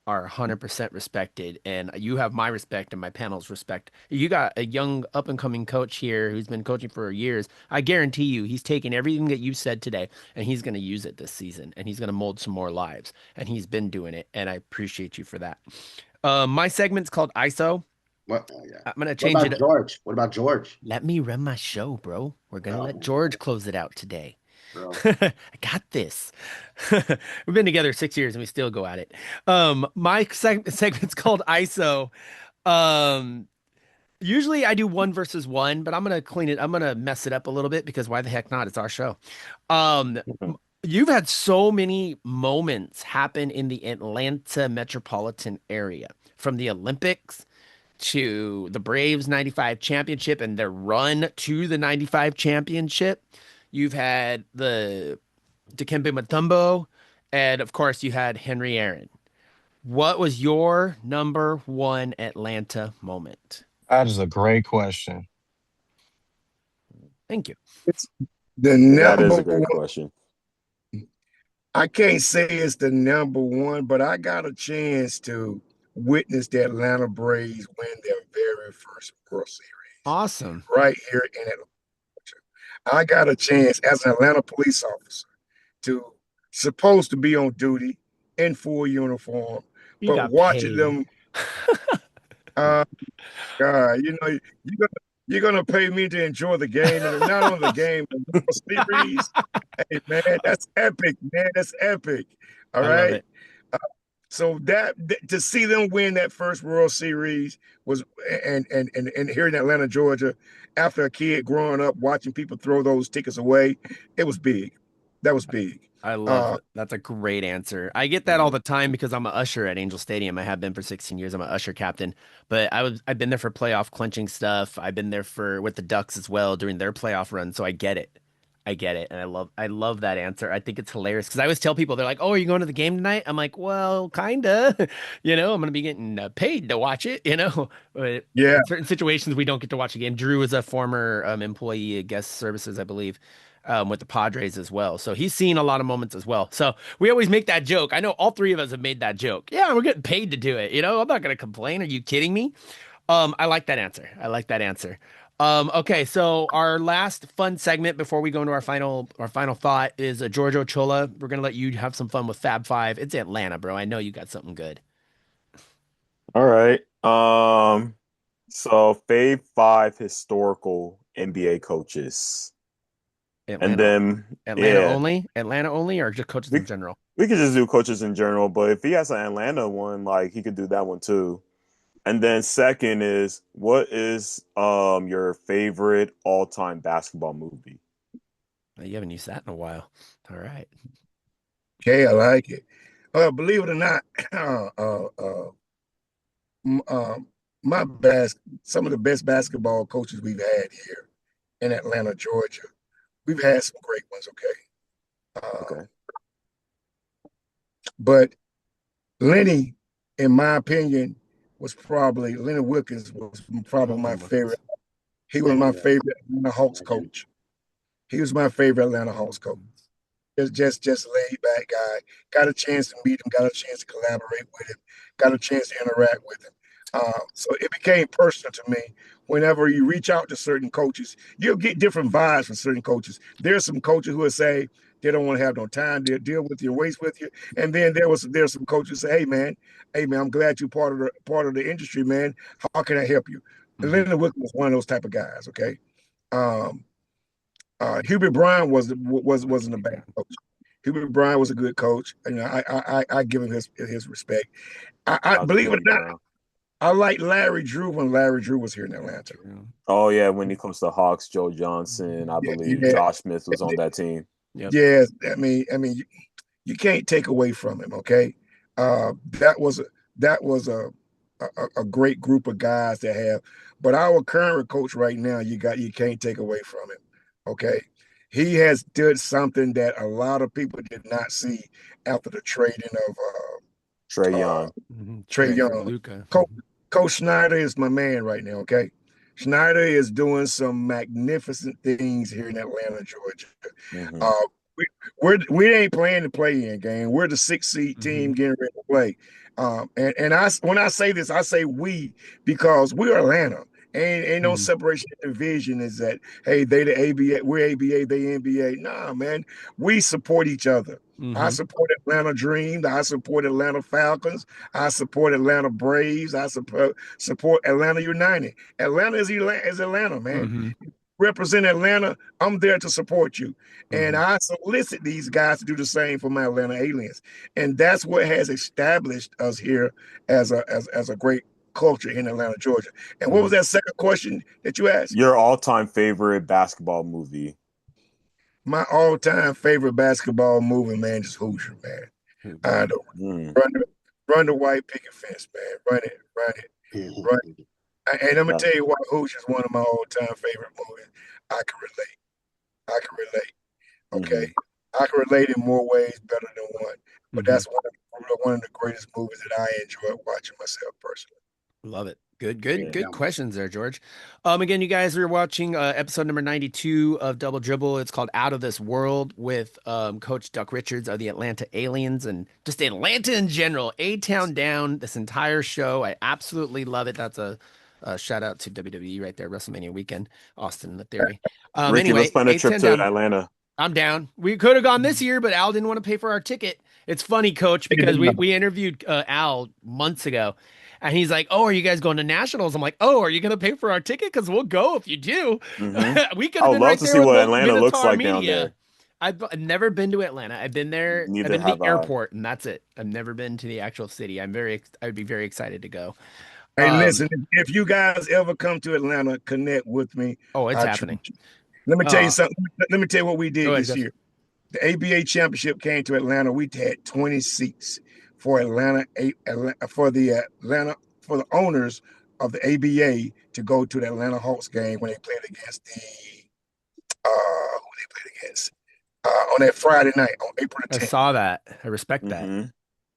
are 100% respected, and you have my respect and my panel's respect. You got a young up and coming coach here who's been coaching for years. I guarantee you, he's taking everything that you said today and he's going to use it this season, and he's going to mold some more lives, and he's been doing it, and I appreciate you for that. My segment's called ISO. What? Oh, yeah. I'm gonna What change about it. George? What about George? Let me run my show, bro. We're gonna let George close it out today. Bro. I got this. We've been together 6 years and we still go at it. My segment's called ISO. Usually I do 1 versus 1, but I'm gonna clean it. I'm gonna mess it up a little bit because why the heck not? It's our show. You've had so many moments happen in the Atlanta metropolitan area, from the Olympics to the Braves 95 championship and their run to the 95 championship. You've had the Dikembe Mutombo, and of course you had Henry Aaron. What was your number one Atlanta moment? That is a great question. Thank you. It's the That is number a great one. question. I can't say it's the number one, but I got a chance to witness the Atlanta Braves win their very first World Series Awesome. right here in Atlanta. I got a chance as an Atlanta police officer to supposed to be on duty in full uniform, You but got watching paid. them, God, you're gonna pay me to enjoy the game, and not only the game, the series. Hey man, that's epic, man. That's epic. All I love right. it. So that to see them win that first World Series was, and here in Atlanta, Georgia, after a kid growing up watching people throw those tickets away, it was big. That was big. I love it. That's a great answer. I get that all the time because I'm an usher at Angel Stadium. I have been for 16 years. I'm an usher captain, but I've been there for playoff clinching stuff. I've been there for with the Ducks as well during their playoff run. So I get it. I get it. And I love that answer. I think it's hilarious because I always tell people, they're like, "Oh, are you going to the game tonight?" I'm like, "Well, kinda." I'm going to be getting paid to watch it, But Yeah. in certain situations, we don't get to watch a game. Drew is a former employee at guest services, I believe. with the Padres as well. So he's seen a lot of moments as well. So we always make that joke. I know all three of us have made that joke. Yeah, we're getting paid to do it. I'm not going to complain. Are you kidding me? I like that answer. I like that answer. Okay, so our last fun segment before we go into our final thought is Giorgio Chola. We're gonna let you have some fun with Fab Five. It's Atlanta, bro. I know you got something good. All right. So Fave 5 historical NBA coaches. And Atlanta, then Atlanta yeah, only, Atlanta only, or just coaches we in general. we could just do coaches in general, but if he has an Atlanta one, like he could do that one too. And then second is what is your favorite all-time basketball movie? You haven't used that in a while. All right. Okay, I like it. Believe it or not, uh, uh, uh, m- um, some of the best basketball coaches we've had here in Atlanta, Georgia. We've had some great ones, okay. Okay. But Lenny, in my opinion, Lenny Wilkins was probably my Lenny Wilkens. favorite. He was my Yeah. favorite Atlanta Hawks coach. He was my favorite Atlanta Hawks coach. Just laid back guy. Got a chance to meet him. Got a chance to collaborate with him. Got a chance to interact with him. So it became personal to me. Whenever you reach out to certain coaches, you'll get different vibes from certain coaches. There's some coaches who will say they don't want to have no time to deal with you, waste with you. And then there's some coaches who say, hey man, I'm glad you're part of the industry, man. How can I help you? And Mhm. Leonard Wilkins was one of those type of guys. Okay. Um, Hubert Bryan wasn't a bad coach. Hubert Bryan was a good coach. I give him his respect. I Shout out to believe it or Hubert not, Brown. I like Larry Drew when Larry Drew was here in Atlanta. Oh yeah, when he comes to Hawks, Joe Johnson, I Yeah, believe yeah, Josh Smith was on that team. Yep. yeah. You can't take away from him. Okay, that was a great group of guys to have. But our current coach right now, you can't take away from him. Okay, he has did something that a lot of people did not see after the trading of Trey uh, Young. Trey Trade for Young. Luca. Coach Schneider is my man right now. Okay, Schneider is doing some magnificent things here in Atlanta, Georgia. Hmm. Uh, we ain't playing the play-in game. We're the 6th seed team getting ready to play. And when I say this, I say we because we're Atlanta. Ain't no Mhm. separation of division. Is that hey they the ABA, we're ABA, they NBA. Nah, man, we support each other. I Mhm. support Atlanta Dream. I support Atlanta Falcons. I support Atlanta Braves. I support Atlanta United. Atlanta is Atlanta, man. Mhm. Represent Atlanta. I'm there to support you. And Mhm. I solicit these guys to do the same for my Atlanta aliens. And that's what has established us here as a great culture in Atlanta, Georgia. And what was Mhm. that second question that you asked? Your all-time favorite basketball movie? My all-time favorite basketball movie, man, is Hoosier, man. Mhm. The Mm. run the white picket fence, man. Run it, run it. And I'm gonna No. tell you why Hoosier is one of my all-time favorite movies. I can relate. I can relate. Okay, Hmm. I can relate in more ways better than one, but Mhm. that's one of the greatest movies that I enjoy watching myself personally. Love it. Good, good, Yeah. good Yeah. questions there, George. Again, you guys are watching episode number 92 of Double Dribble. It's called Out of This World with Coach Duck Richards of the Atlanta Aliens and just Atlanta in general. A-Town down this entire show. I absolutely love it. That's a shout out to WWE right there, WrestleMania weekend, Austin in the Theory. Ricky, let's Anyway, plan a trip A-Town to down. Atlanta. I'm down. We could have gone this year, but Al didn't want to pay for our ticket. It's funny, Coach, because we interviewed Al months ago, and he's like, "Oh, are you guys going to nationals?" I'm like, "Oh, are you going to pay for our ticket? Because we'll go if you do." Hmm. We could I have would been love right to there see with what Atlanta looks Minotaur like down Media. there. I've never been to Atlanta. I've been there. I've Neither been to the have I. airport, and that's it. I've never been to the actual city. I would be very excited to go. Hey, listen, if you guys ever come to Atlanta, connect with me. Oh, it's I happening. treat you. Let me tell you Uh, something. Let me tell you what we go did ahead, this Gus. year. The ABA championship came to Atlanta. We had 20 seats for for the owners of the ABA to go to the Atlanta Hawks game when they played against the who they played against on that Friday night on April I the 10th. saw that. I respect that. Hmm.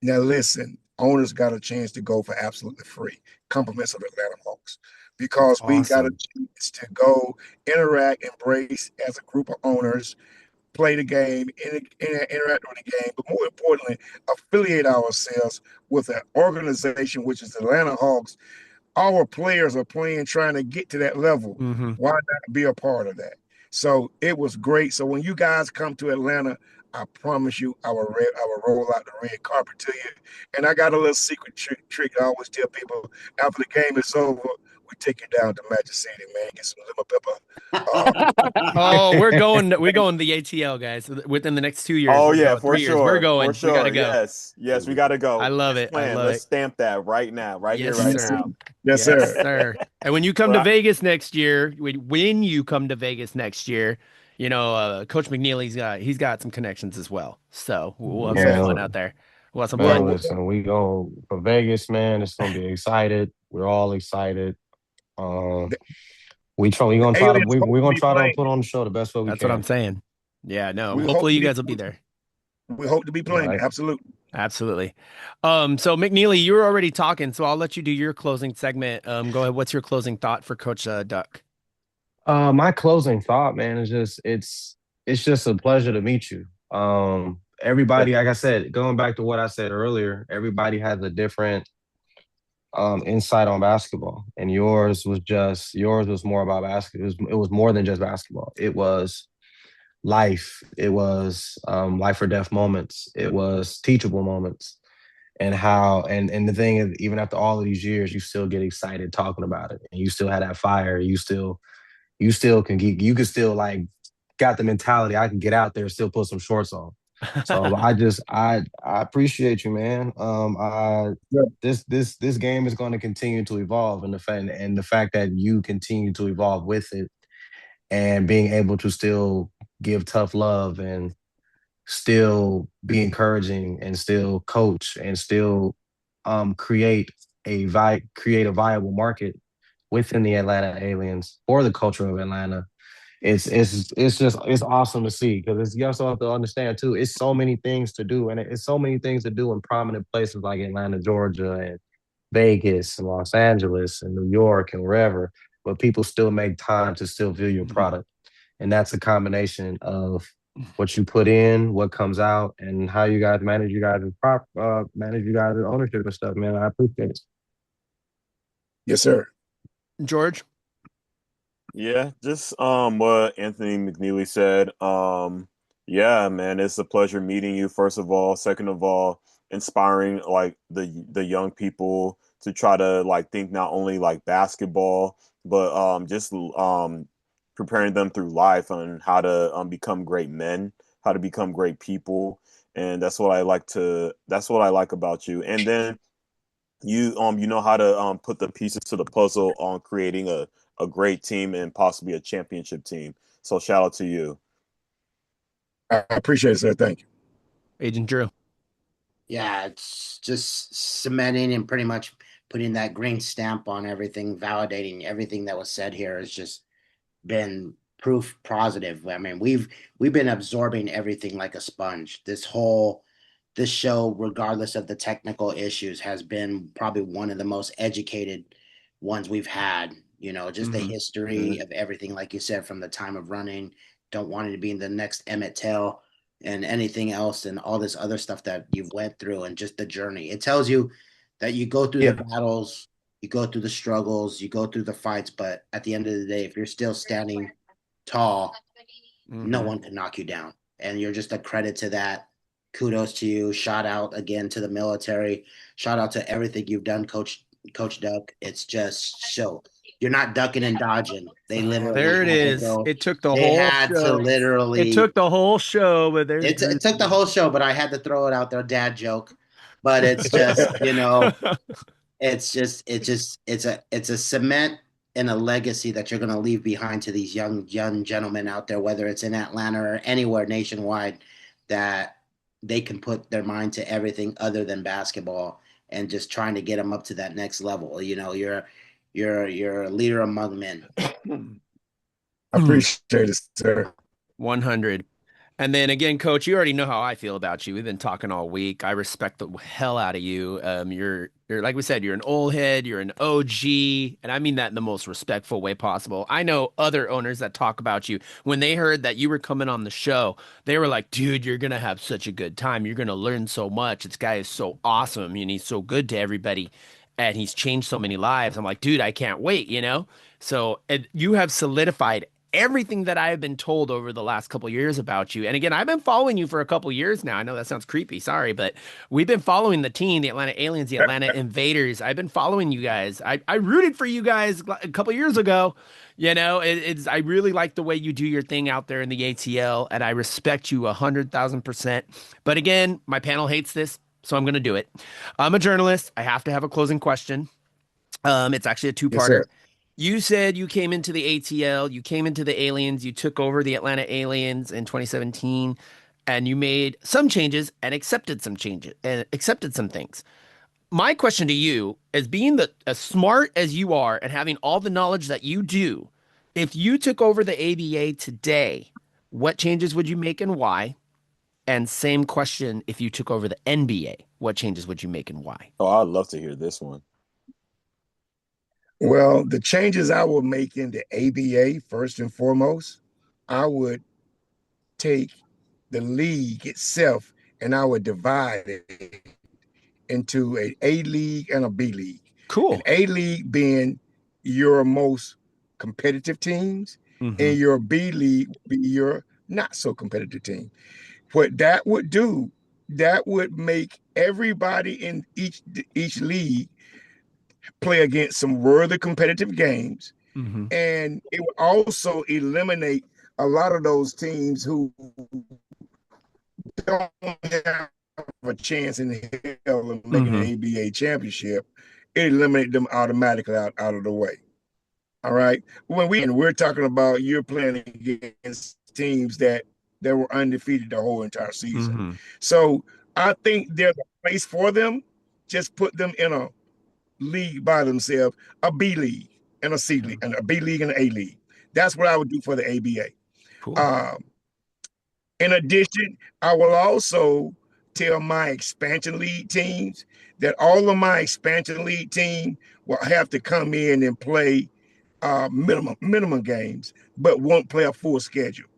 Now listen, owners got a chance to go for absolutely free. Compliments of Atlanta Hawks. That's Because we got a awesome. chance to go interact, embrace as a group of owners, play the game, interact with the game, but more importantly, affiliate ourselves with an organization which is Atlanta Hawks. Our players are playing, trying to get to that level. Mm-hmm. Why not be a part of that? So it was great. So when you guys come to Atlanta, I promise you, I will roll out the red carpet to you. And I got a little secret trick I always tell people after the game is over, we take you down to Magic City, man, get some lemon pepper. Oh, we're going to the ATL, guys. Within the next 2 years, Oh we're yeah, going. for 3 years, we're sure, for going. We got to sure. go. Yes, we gotta I go. love It's it. I planned. love Let's it. stamp that right now, right here, Yes, right sir. now. Yes, Yes, sir. sir. And when you come to But Vegas next year, when you come to Vegas next year, Coach he's got some connections as well. So we'll have some Yeah, fun out there. We'll have some Well, man. fun. Listen, we go for Vegas, man. It's gonna be excited. We're all excited. the, We try. We the gonna try to. aliens hope We're to gonna be try to playing. put on the show the best way we That's what I'm can. saying. Yeah, no. We hope Hopefully to you be. guys will be there. We hope to be All playing. right. Absolutely. Absolutely. So McNeely, you were already talking, so I'll let you do your closing segment. Go ahead. What's your closing thought for Coach Duck? My closing thought, man, is just it's just a pleasure to meet you. Everybody, like I said, going back to what I said earlier, everybody has a different insight on basketball, and yours was more about basketball. It was more than just basketball. It was life. It was life or death moments. It was teachable moments, and and the thing is, even after all of these years, you still get excited talking about it, and you still have that fire. You still can get, you can still like got the mentality. I can get out there, still put some shorts on. So I appreciate you, man. Yeah. This game is going to continue to evolve, and the fact that you continue to evolve with it, and being able to still give tough love and still be encouraging and still coach and still create create a viable market within the Atlanta Aliens for the culture of Atlanta. It's awesome to see, because you also have to understand too. It's so many things to do, and it's so many things to do in prominent places like Atlanta, Georgia, and Vegas, and Los Angeles, and New York, and wherever. But people still make time to still view your product, and that's a combination of what you put in, what comes out, and how you guys manage manage you guys' ownership and stuff. Man, I appreciate it. Yes, sir. George? yeah, just what Anthony McNeely said. Yeah, man, it's a pleasure meeting you, first of all. Second of all, inspiring like the young people to try to like think not only like basketball, but just preparing them through life on how to become great men, how to become great people. And that's what I like about you. And then you know how to put the pieces to the puzzle on creating a great team and possibly a championship team. So shout out to you. I appreciate it, sir. Thank you. Agent Drew. Yeah, it's just cementing and pretty much putting that green stamp on everything, validating everything that was said here has just been proof positive. I mean, we've been absorbing everything like a sponge. This show, regardless of the technical issues, has been probably one of the most educated ones we've had. Just the history of everything, like you said, from the time of running, don't want it to be in the next Emmett Till and anything else and all this other stuff that you've went through and just the journey. It tells you that you go through the battles, you go through the struggles, you go through the fights, but at the end of the day, if you're still standing tall, no one can knock you down. And you're just a credit to that. Kudos to you. Shout out again to the military. Shout out to everything you've done, Coach Duck. It's just show. You're not ducking and dodging. They literally There it had to is. go. It took the They whole had to show. literally. It took the whole show, but there's It took the whole show, but I had to throw it out there, dad joke. But it's just, it's a cement and a legacy that you're going to leave behind to these young gentlemen out there, whether it's in Atlanta or anywhere nationwide, that they can put their mind to everything other than basketball and just trying to get them up to that next level. You're a leader among men. I appreciate it, sir. 100. And then again, coach, you already know how I feel about you. We've been talking all week. I respect the hell out of you. You're like we said, you're an old head, you're an OG, and I mean that in the most respectful way possible. I know other owners that talk about you. When they heard that you were coming on the show, they were like, dude, you're gonna have such a good time. You're gonna learn so much. This guy is so awesome and he's so good to everybody. And he's changed so many lives. I'm like, dude, I can't wait, you know? So you have solidified everything that I have been told over the last couple of years about you. And again, I've been following you for a couple of years now. I know that sounds creepy, sorry, but we've been following the team, the Atlanta Aliens, the Atlanta Invaders. I've been following you guys. I rooted for you guys a couple of years ago. You know, it's I really like the way you do your thing out there in the ATL, and I respect you 100,000%. But again, my panel hates this, so I'm going to do it. I'm a journalist. I have to have a closing question. It's actually a Yes, two-parter. sir. You said you came into the ATL, you came into the Aliens, you took over the Atlanta Aliens in 2017, and you made some changes and accepted some changes and accepted some things. My question to you is being as smart as you are and having all the knowledge that you do, if you took over the ABA today, what changes would you make and why? And same question if you took over the NBA, what changes would you make and why? Oh, I'd love to hear this one. Well, the changes I will make in the ABA, first and foremost, I would take the league itself and I would divide it into an A league and a B league. An Cool. A league being your most competitive teams, Mm-hmm. and your B league would be your not so competitive team. What that would do, that would make everybody in each league play against some worthy competitive games, Mm-hmm. and it would also eliminate a lot of those teams who don't have a chance in hell of making Mm-hmm. an ABA championship. It eliminate them automatically out of the way. All right. We're talking about you're playing against teams that were undefeated the whole entire season. Mm-hmm. So I think there's a place for them. Just put them in a league by themselves, a B league and a C league, and a B league and an A league. That's what I would do for the ABA. Cool. In addition, I will also tell my expansion league teams that all of my expansion league team will have to come in and play minimum games, but won't play a full schedule.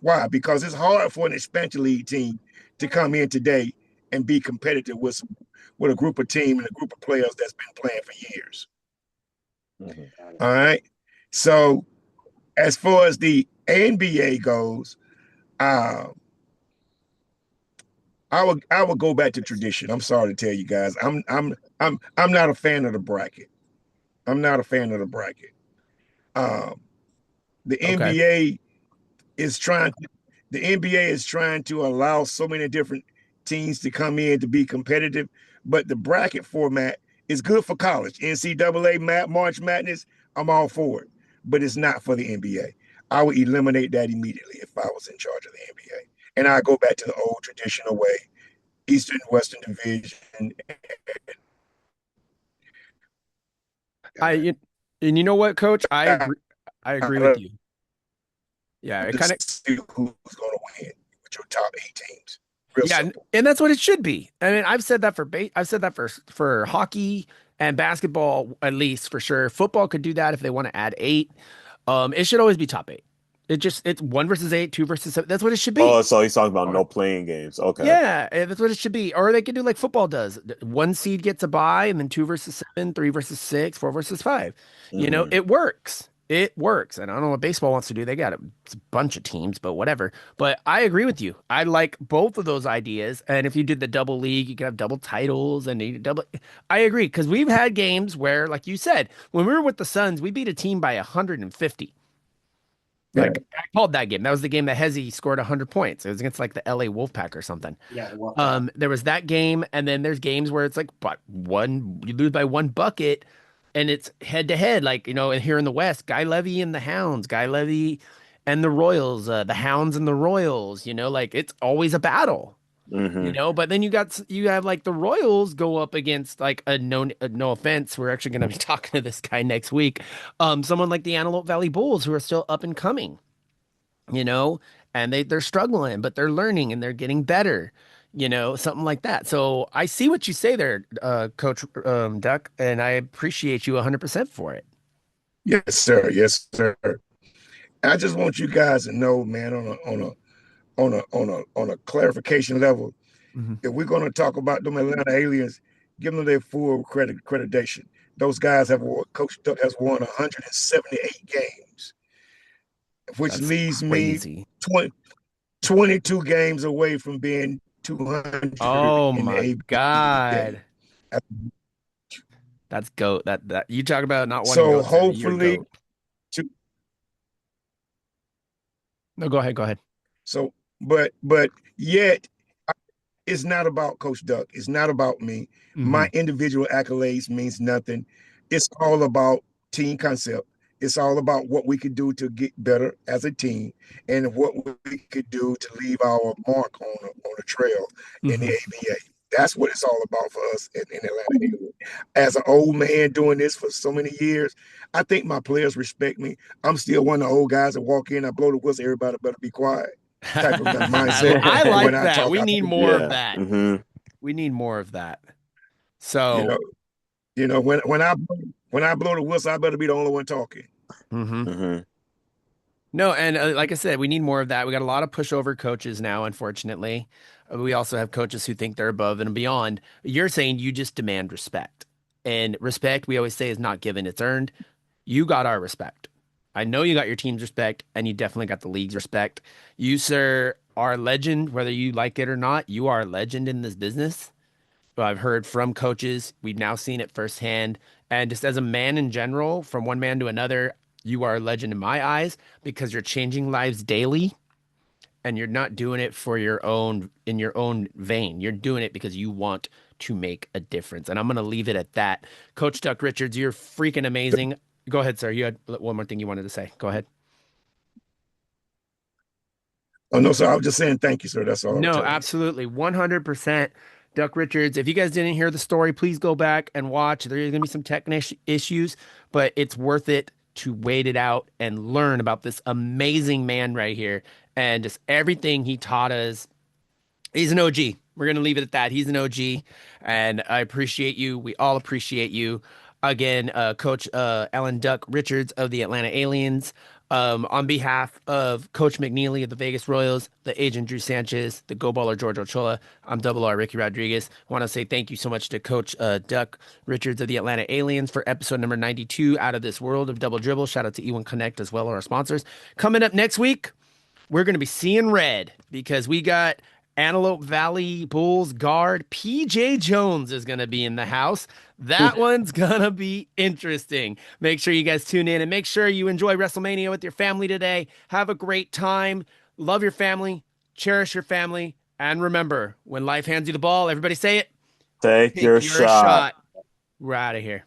Why? Because it's hard for an expansion league team to come in today and be competitive with a group of team and a group of players that's been playing for years. Mhm. All right. So as far as the NBA goes, I would go back to tradition. I'm sorry to tell you guys. I'm not a fan of the bracket. I'm not a fan of the bracket. The Okay. NBA is trying to allow so many different teams to come in to be competitive, but the bracket format is good for college. NCAA March Madness, I'm all for it, but it's not for the NBA. I would eliminate that immediately if I was in charge of the NBA, and I go back to the old traditional way, Eastern Western Division. And you know what, Coach? I agree. I agree with you. Yeah, it kind of See who's going to win with your top 8 teams. Real yeah, simple. and that's what it should be. I mean, I've said that for hockey and basketball at least for sure. Football could do that if they want to add 8. It should always be top 8. It's 1 versus 8, 2 versus 7. That's what it should Oh, be. so he's talking about no playing games. Okay. Yeah, that's what it should be. Or they could do like football does. 1 seed gets a bye, and then 2 versus 7, 3 versus 6, 4 versus 5. You know, Mhm. it works. It works. And I don't know what baseball wants to do. They got a bunch of teams, but whatever. But I agree with you. I like both of those ideas. And if you did the double league, you could have double titles and you double. I agree because we've had games where, like you said, when we were with the Suns, we beat a team by 150. Yeah. Like I called that game. That was the game that Hezzy scored 100 points. It was against like the LA Wolfpack or something. Yeah, well, There was that game, and then there's games where it's like, but you lose by 1 bucket, and it's head to head. Like and here in the West, Guy Levy and the Hounds, Guy Levy and the Royals, the Hounds and the Royals. Like it's always a battle. Mhm. But then you have like the Royals go up against like no offense, we're actually going to be talking to this guy next week. Someone like the Antelope Valley Bulls who are still up and coming, you know, and they're struggling, but they're learning and they're getting better, something like that. So I see what you say there, Coach Duck, and I appreciate you 100% for it. Yes, sir. Yes, sir. I just want you guys to know, man, on a clarification level, Mhm. if we're going to talk about them Atlanta Aliens, give them their full accreditation. Those guys Coach Duck has won 178 games, which That's leaves me crazy. 22 games away from being 200 Oh in the my ABA. God. That's GOAT. That you talk about not wanting So goats, sir. You're hopefully, GOAT. to, No, go ahead. Go ahead. so but yet it's not about Coach Duck. It's not about me. Hmm. My individual accolades means nothing. It's all about team concept. It's all about what we could do to get better as a team and what we could do to leave our mark on a trail in the Hmm. ABA. That's what it's all about for us in Atlanta. As an old man doing this for so many years, I think my players respect me. I'm still one of the old guys that walk in, I blow the whistle, everybody better be quiet type of mindset. I And when like I that. talk, We I need mean, more of Yeah. that. Hmm. We need more of that. you So, know, when I blow the whistle, I better be the only one talking. mhm. Hmm. No, and like I said, we need more of that. We got a lot of pushover coaches now, unfortunately. We also have coaches who think they're above and beyond. You're saying you just demand respect. And respect, we always say, is not given, it's earned. You got our respect. I know you got your team's respect, and you definitely got the league's respect. You, sir, are a legend, whether you like it or not. You are a legend in this business. I've heard from coaches. We've now seen it firsthand. And just as a man in general, from one man to another, you are a legend in my eyes because you're changing lives daily and you're not doing it for in your own vein. You're doing it because you want to make a difference. And I'm going to leave it at that. Coach Duck Richards, you're freaking amazing. Go ahead, sir. You had one more thing you wanted to say. Go ahead. Oh no, sir. I was just saying thank you, sir. That's all I was No, telling you. absolutely. 100%. Duck Richards, if you guys didn't hear the story, please go back and watch. There's going to be some issues, but it's worth it to wait it out and learn about this amazing man right here and just everything he taught us. He's an OG. We're going to leave it at that. He's an OG, and I appreciate you. We all appreciate you. Again, Coach Alan Duck Richards of the Atlanta Aliens. On behalf of Coach McNeely of the Vegas Royals, the agent Drew Sanchez, the Go Baller George Ochoa, I'm Double R Ricky Rodriguez. I want to say thank you so much to Coach Duck Richards of the Atlanta Aliens for episode number 92, Out of This World of Double Dribble. Shout out to E1 Connect as well, our sponsors. Coming up next week, we're going to be seeing red because we got Antelope Valley Bulls guard PJ Jones is going to be in the house. That one's going to be interesting. Make sure you guys tune in and make sure you enjoy WrestleMania with your family today. Have a great time. Love your family. Cherish your family. And remember, when life hands you the ball, everybody say it. Take Take your your shot. shot. We're out of here.